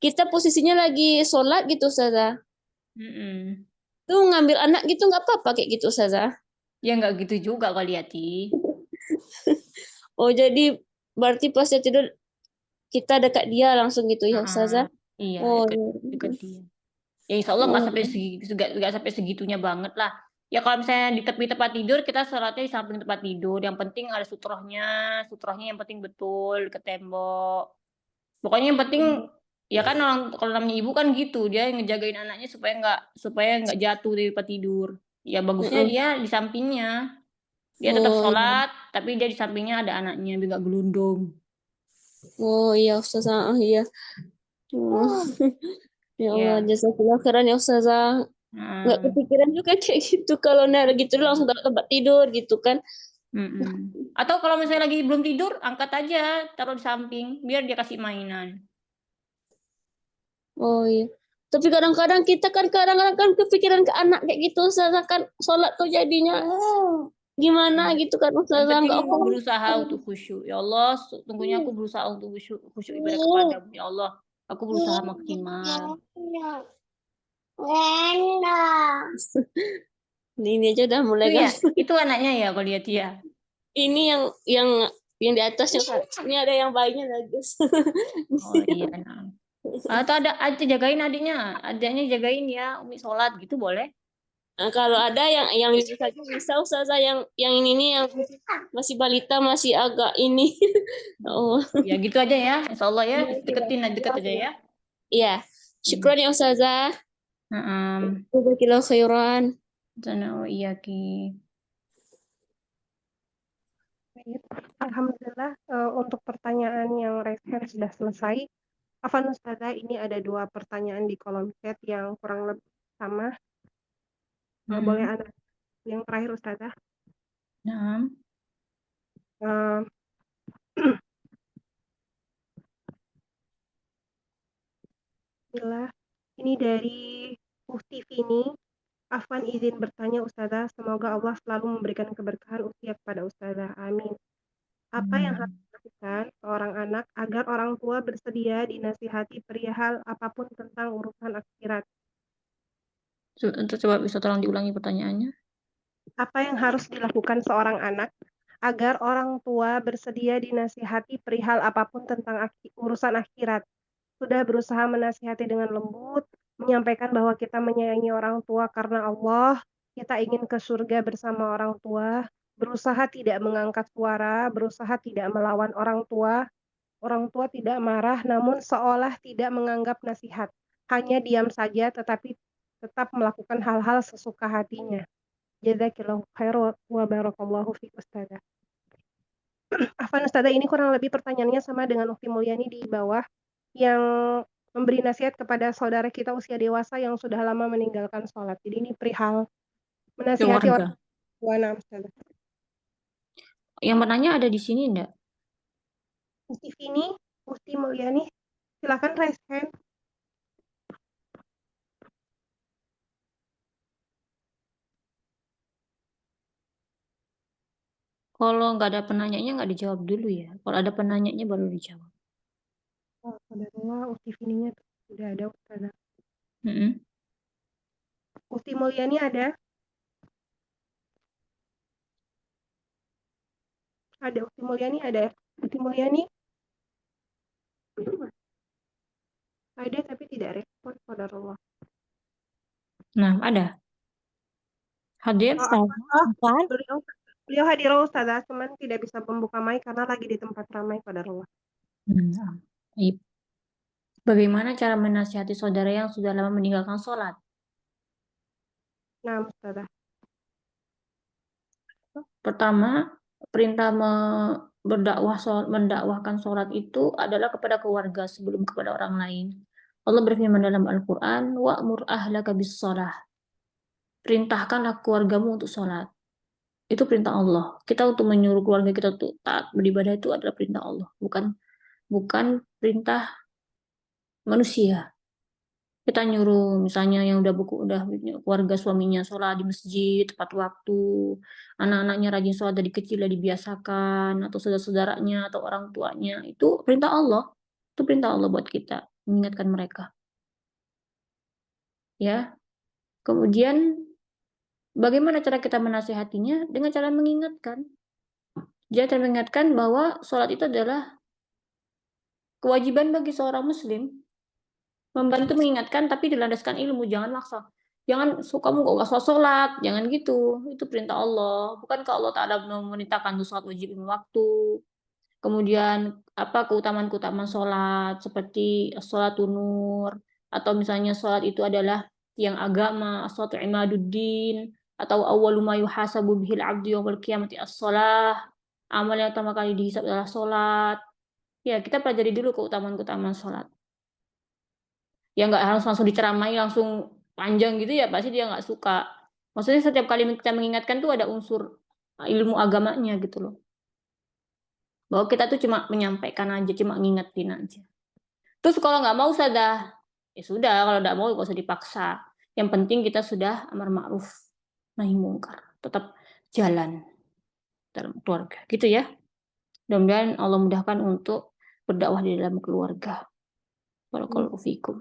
S8: Kita posisinya lagi sholat gitu Ustazah. Tuh ngambil anak gitu nggak apa-apa kayak gitu Ustazah.
S2: Ya nggak gitu juga kali ya Ti.
S8: Oh jadi berarti pas dia tidur kita dekat dia langsung gitu ya Ustazah?
S2: Iya,
S8: Oh,
S2: dekat dia. Ya insya Allah nggak sampai segitunya banget lah. Ya kalau misalnya di tepi tempat tidur, kita sholatnya di samping tempat tidur. Yang penting ada sutrohnya yang penting betul ke tembok. Pokoknya yang penting ya kan kalau namanya ibu kan gitu, dia ngejagain anaknya supaya nggak jatuh dari tempat tidur. Ya bagusnya dia di sampingnya. Dia tetap sholat, tapi dia di sampingnya ada anaknya, biar nggak gelundung.
S8: Oh iya Ustazah, iya. Ya Allah, jazakallah khairan ya Ustazah. Nggak kepikiran juga kayak gitu kalau lagi gitu langsung taruh tempat tidur gitu kan.
S2: Atau kalau misalnya lagi belum tidur, angkat aja, taruh di samping, biar dia kasih mainan.
S8: Oh iya. Tapi kadang-kadang kita kan kepikiran ke anak kayak gitu, Ustazah kan sholat tuh jadinya gimana gitu kan Ustazah.
S2: Yang penting berusaha untuk khusyuk. Ya Allah, sesungguhnya aku berusaha untuk khusyuk ibadah kepadamu. Ya Allah, aku berusaha maksimal.
S8: Ini aja udah mulai
S2: itu, ya, itu anaknya ya kalau lihat ya.
S8: Ini yang di atasnya ini ada yang bayinya lagi.
S2: Oh iya. Atau ada aja jagain adiknya jagain ya, Umi sholat gitu boleh.
S8: Nah, kalau ada yang bisa Ustazah yang ini yang masih balita masih agak ini.
S2: Oh. Ya gitu aja ya, insya Allah ya, dekat aja ya.
S8: Iya, syukran ya Ustazah. Jazakallahu khairan.
S2: Iya Ki.
S1: Alhamdulillah untuk pertanyaan yang raise hand sudah selesai. Afwan Ustazah, ini ada 2 pertanyaan di kolom chat yang kurang lebih sama. Boleh ada yang terakhir Ustazah? Bismillah. Ini dari Mufti Vini. Afwan, Kami izin bertanya Ustazah, semoga Allah selalu memberikan keberkahan usia kepada Ustazah. Amin. Apa yang harus dilakukan seorang anak agar orang tua bersedia dinasihati perihal apapun tentang urusan akhirat?
S2: Coba bisa tolong diulangi pertanyaannya.
S1: Apa yang harus dilakukan seorang anak agar orang tua bersedia dinasihati perihal apapun tentang urusan akhirat? Sudah berusaha menasihati dengan lembut, menyampaikan bahwa kita menyayangi orang tua karena Allah, kita ingin ke surga bersama orang tua, berusaha tidak mengangkat suara, berusaha tidak melawan orang tua tidak marah namun seolah tidak menganggap nasihat, hanya diam saja tetapi tetap melakukan hal-hal sesuka hatinya. Jazakillahu khairan wa barakallahu fiik Ustazah. Afwan Ustazah, ini kurang lebih pertanyaannya sama dengan Ukti Mulyani di bawah yang memberi nasihat kepada saudara kita usia dewasa yang sudah lama meninggalkan sholat. Jadi ini perihal menasihati orang tua. Nah, Ustazah.
S2: Yang menanya ada di sini enggak?
S1: Ukti Vini, Ukti Mulyani, silakan raise hand.
S2: Kalau nggak ada penanyanya nggak dijawab dulu ya. Kalau ada penanyanya baru dijawab.
S1: Oh, Qadarullah, Ukti Vininya sudah ada Ustazah. Ukti Mulyani ada? Ada Ukti Mulyani ada? Ukti Mulyani? Ada tapi tidak respon, Qadarullah.
S2: Nah, ada. Hadir,
S1: Beliau hadir Ustazah, cuman tidak bisa membuka mic karena lagi di tempat ramai, Qadarullah.
S2: Baik. Bagaimana cara menasihati saudara yang sudah lama meninggalkan sholat?
S1: Nah, Ustazah.
S2: Pertama, perintah mendakwahkan sholat itu adalah kepada keluarga sebelum kepada orang lain. Allah berfirman dalam Al-Quran, wa'mur ahlaka bis-sholah. Perintahkanlah keluargamu untuk sholat. Itu perintah Allah. Kita untuk menyuruh keluarga kita untuk taat beribadah itu adalah perintah Allah, bukan perintah manusia. Kita nyuruh misalnya yang udah keluarga suaminya sholat di masjid tepat waktu, anak-anaknya rajin sholat dari kecil udah dibiasakan, atau saudara-saudaranya atau orang tuanya, itu perintah Allah. Itu perintah Allah buat kita, mengingatkan mereka. Ya. Kemudian bagaimana cara kita menasihatinya? Dengan cara mengingatkan. Dia mengingatkan bahwa sholat itu adalah kewajiban bagi seorang muslim. Membantu mengingatkan tapi dilandaskan ilmu, jangan maksa. Jangan kamu gak usah sholat, jangan gitu. Itu perintah Allah. Bukankah Allah Ta'ala memerintahkan sholat wajib lima waktu? Kemudian keutamaan sholat seperti sholatun nur, atau misalnya sholat itu adalah tiang agama, sholatu imaduddin, atau awwalu ma yuhasabu bihil abdu yawmal qiyamati as-sholah. Amal yang pertama kali dihisab adalah sholat. Ya, kita pelajari dulu keutamaan sholat. Ya nggak harus langsung diceramai langsung panjang gitu ya, pasti dia nggak suka. Maksudnya setiap kali kita mengingatkan tuh ada unsur ilmu agamanya gitu loh. Bahwa kita tuh cuma menyampaikan aja, cuma ngingetin aja. Terus kalau nggak mau sudah, ya sudah. Kalau nggak mau nggak usah dipaksa. Yang penting kita sudah amar ma'ruf nahi mungkar, tetap jalan dalam keluarga, gitu ya. Mudah-mudahan Allah mudahkan untuk berdakwah di dalam keluarga. Barakallahu fikum.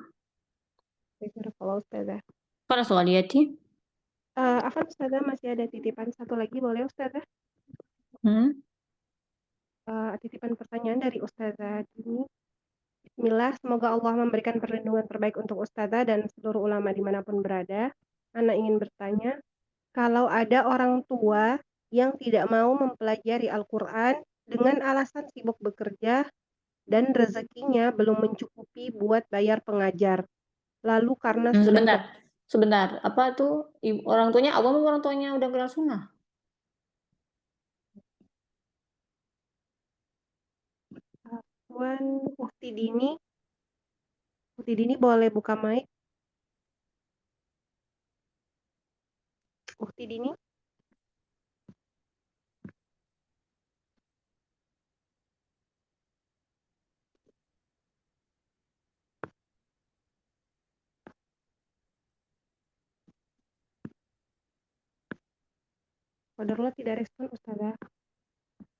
S1: Barakallahu Ustazah.
S2: Para soaliyati.
S1: Afwan Ustazah, masih ada titipan satu lagi, boleh Ustazah? Titipan pertanyaan dari Ustazah Dini. Bismillah, semoga Allah memberikan perlindungan terbaik untuk Ustazah dan seluruh ulama dimanapun berada. Ana ingin bertanya, kalau ada orang tua yang tidak mau mempelajari Al-Quran dengan alasan sibuk bekerja dan rezekinya belum mencukupi buat bayar pengajar, lalu karena
S2: Sebentar, apa tuh orang tuanya awam atau orang tuanya udah kenal sunnah?
S1: Ukti Dini boleh buka mic? Ukti Dini? Qadarullah tidak respon Ustazah.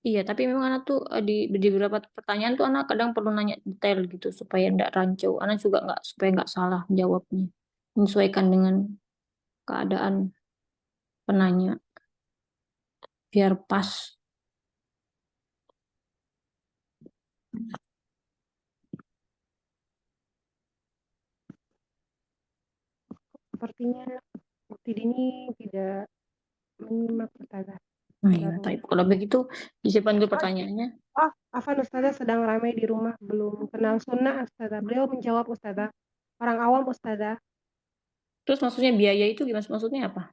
S2: Iya, tapi memang anak tuh di beberapa pertanyaan tuh anak kadang perlu nanya detail gitu supaya nggak rancu. Anak juga supaya nggak salah jawabnya, menyesuaikan dengan keadaan penanya biar pas.
S1: Sepertinya Bukti Dini tidak menyimak Ustazah.
S2: Nah, ya, tapi kalau begitu disimpan dulu pertanyaannya.
S1: Oh, Afan Ustazah sedang ramai di rumah, belum kenal sunnah Ustazah. Beliau menjawab Ustazah, orang awam Ustazah,
S2: Terus maksudnya biaya itu gimana? Maksudnya apa?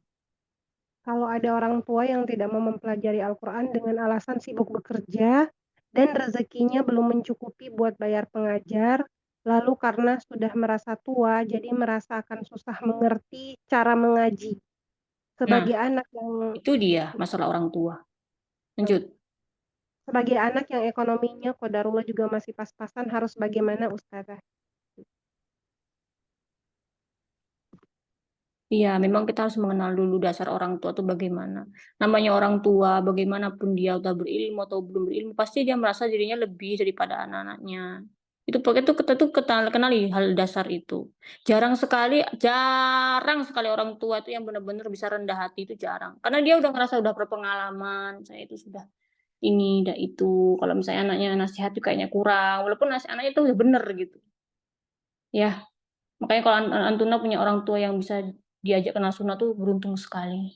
S1: kalau ada orang tua yang tidak mau mempelajari Al-Quran dengan alasan sibuk bekerja dan rezekinya belum mencukupi buat bayar pengajar, lalu karena sudah merasa tua, jadi merasa akan susah mengerti cara mengaji. Sebagai anak yang
S2: Itu dia masalah orang tua. Lanjut.
S1: sebagai anak yang ekonominya qadarullah juga masih pas-pasan, harus bagaimana Ustazah?
S2: Iya, memang kita harus mengenal dulu dasar orang tua itu bagaimana. Namanya orang tua, bagaimanapun dia udah berilmu atau belum berilmu, pasti dia merasa dirinya lebih daripada anak-anaknya. Itu pokoknya tuh kita tuh kenali hal dasar itu. Jarang sekali orang tua itu yang benar-benar bisa rendah hati, itu jarang. Karena dia udah ngerasa udah berpengalaman, saya itu sudah ini, dah itu. Kalau misalnya anaknya nasihat itu kayaknya kurang, walaupun anaknya itu udah bener gitu. Ya, makanya kalau Antuna punya orang tua yang bisa diajak kenal sunnah tuh beruntung sekali.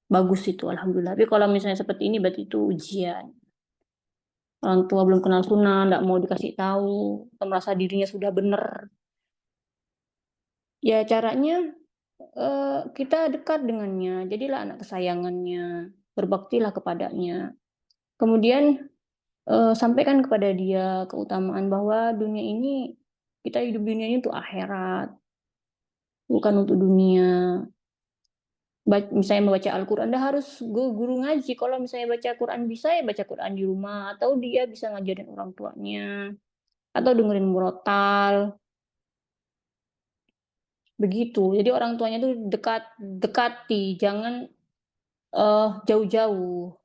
S2: Bagus itu, alhamdulillah. Tapi kalau misalnya seperti ini, berarti itu ujian. Orang tua belum kenal sunnah, nggak mau dikasih tahu, atau merasa dirinya sudah benar. Ya caranya kita dekat dengannya, jadilah anak kesayangannya, berbaktilah kepadanya. Kemudian sampaikan kepada dia keutamaan bahwa dunia ini, kita hidup dunia ini untuk akhirat, bukan untuk dunia. Misalnya membaca Al-Quran, Anda harus guru ngaji. Kalau misalnya baca Quran bisa, ya baca Quran di rumah. Atau dia bisa ngajarin orang tuanya. Atau dengerin murotal. Begitu. Jadi orang tuanya tuh dekati. Jangan jauh-jauh.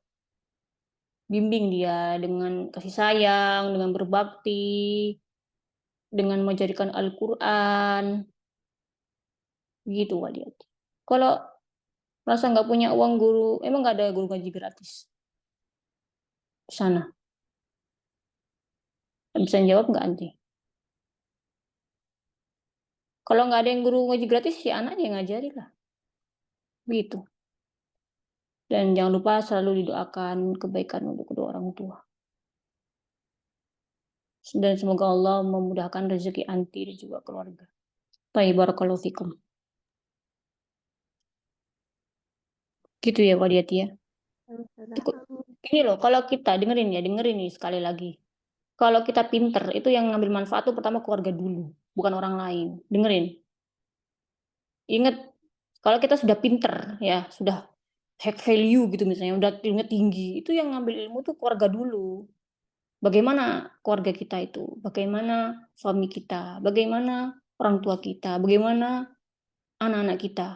S2: Bimbing dia dengan kasih sayang, dengan berbakti, dengan mengajarkan Al-Quran. Begitu, Waliat. Kalau merasa nggak punya uang guru, emang nggak ada guru ngaji gratis di sana? Bisa jawab nggak Anti? Kalau nggak ada yang guru ngaji gratis, si anaknya yang ngajari lah. Begitu. Dan jangan lupa selalu didoakan kebaikan untuk kedua orang tua. Dan semoga Allah memudahkan rezeki Anti dan juga keluarga. Baik, barakallahu fikum. Gitu ya, Wadiati ya. Ini loh, kalau kita dengerin nih sekali lagi. Kalau kita pinter, itu yang ngambil manfaat itu pertama keluarga dulu, bukan orang lain. Dengerin. Ingat, kalau kita sudah pinter, ya sudah high value gitu misalnya, udah ilmunya tinggi, itu yang ngambil ilmu tuh keluarga dulu. Bagaimana keluarga kita itu, bagaimana suami kita, bagaimana orang tua kita, bagaimana anak-anak kita.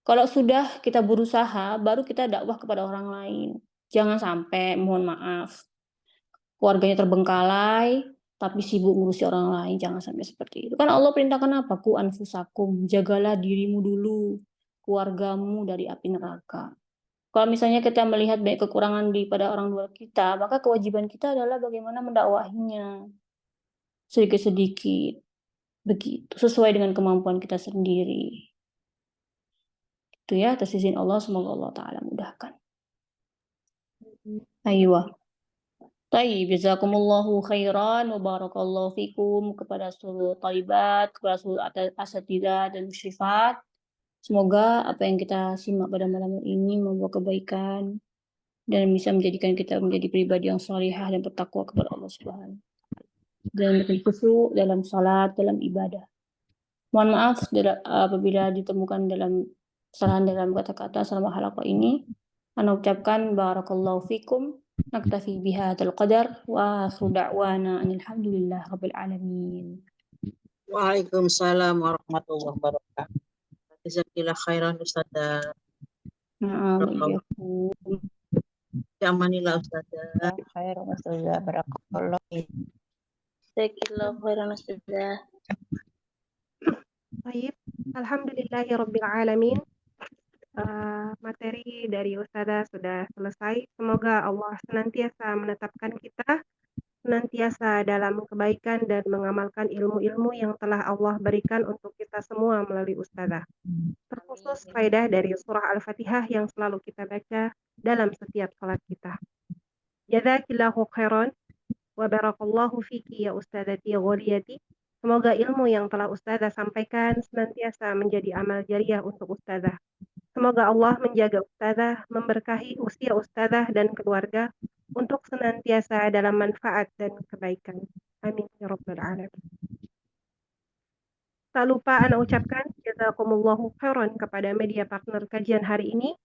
S2: Kalau sudah kita berusaha, baru kita dakwah kepada orang lain. Jangan sampai, mohon maaf, keluarganya terbengkalai, tapi sibuk ngurusi orang lain. Jangan sampai seperti itu. Kan Allah perintahkan apa? Ku anfusakum, jagalah dirimu dulu, keluargamu dari api neraka. Kalau misalnya kita melihat banyak kekurangan pada orang tua kita, maka kewajiban kita adalah bagaimana mendakwahinya sedikit-sedikit, begitu, sesuai dengan kemampuan kita sendiri. Itu ya, atas izin Allah, semoga Allah Ta'ala mudahkan. Ayo. Tayyib, jazakumullahu khairan wa barakallahu fikum kepada seluruh talibat, kepada seluruh asatidzah dan musyrifat. Semoga apa yang kita simak pada malam ini membawa kebaikan dan bisa menjadikan kita menjadi pribadi yang salihah dan bertakwa kepada Allah Subhanahu dan khusyuk dalam salat, dalam ibadah. Mohon maaf apabila ditemukan kesalahan dalam kata-kata selama halaqah ini. Ana ucapkan barakallahu fikum. Naktafi bihadzal qadar wa akhiru da'wana alhamdulillah rabbil alamin.
S9: Waalaikumsalam warahmatullahi wabarakatuh. Jazakallahu khairan Ustazah.
S2: Na'am, iyyakum.
S9: Amanillah Ustazah.
S2: Khairan Ustazah, barakallah.
S5: Jazakallahu khairan Ustazah.
S1: Baik, alhamdulillahi rabbil alamin. Materi dari Ustazah sudah selesai. Semoga Allah senantiasa menetapkan kita senantiasa dalam kebaikan dan mengamalkan ilmu-ilmu yang telah Allah berikan untuk kita semua melalui Ustazah. Terkhusus faedah dari surah Al-Fatihah yang selalu kita baca dalam setiap salat kita. Jazakillahu khairan wa barakallahu fiki ya Ustazati ghaliyati. Semoga ilmu yang telah Ustazah sampaikan senantiasa menjadi amal jariah untuk Ustazah. Semoga Allah menjaga Ustazah, memberkahi usia Ustazah dan keluarga untuk senantiasa dalam manfaat dan kebaikan. Amin ya rabbal alamin. Tak lupa Ana ucapkan jazakumullahu khairan kepada media partner kajian hari ini,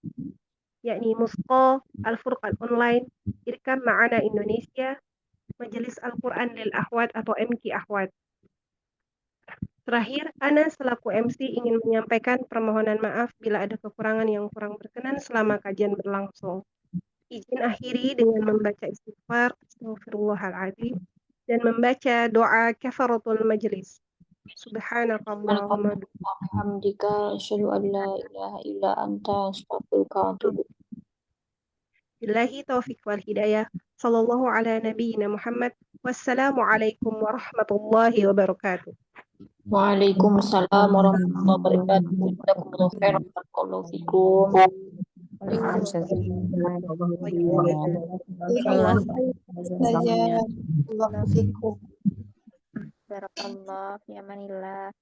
S1: yakni Musqa, Al-Furqan Online, Irkam Ma'ana Indonesia, Majelis Al-Quran lil Akhwat atau MQ Akhwat. Terakhir, Ana selaku MC ingin menyampaikan permohonan maaf bila ada kekurangan yang kurang berkenan selama kajian berlangsung. Izin akhiri dengan membaca istighfar, astaghfirullahaladzim, dan membaca doa kafaratul majlis. Subhanakallahumma
S2: Alhamdulillah, asyhadu an la ilaha illa anta, astaghfiruka wa atubu
S1: billahi taufiq wal hidayah. Sallallahu ala nabiyyina Muhammad. Wassalamualaikum warahmatullahi wabarakatuh.
S2: Waalaikumsalam warahmatullahi wabarakatuh. Jazakumullahu khairan, barakallahu fikum. Barakallah fi amanillah.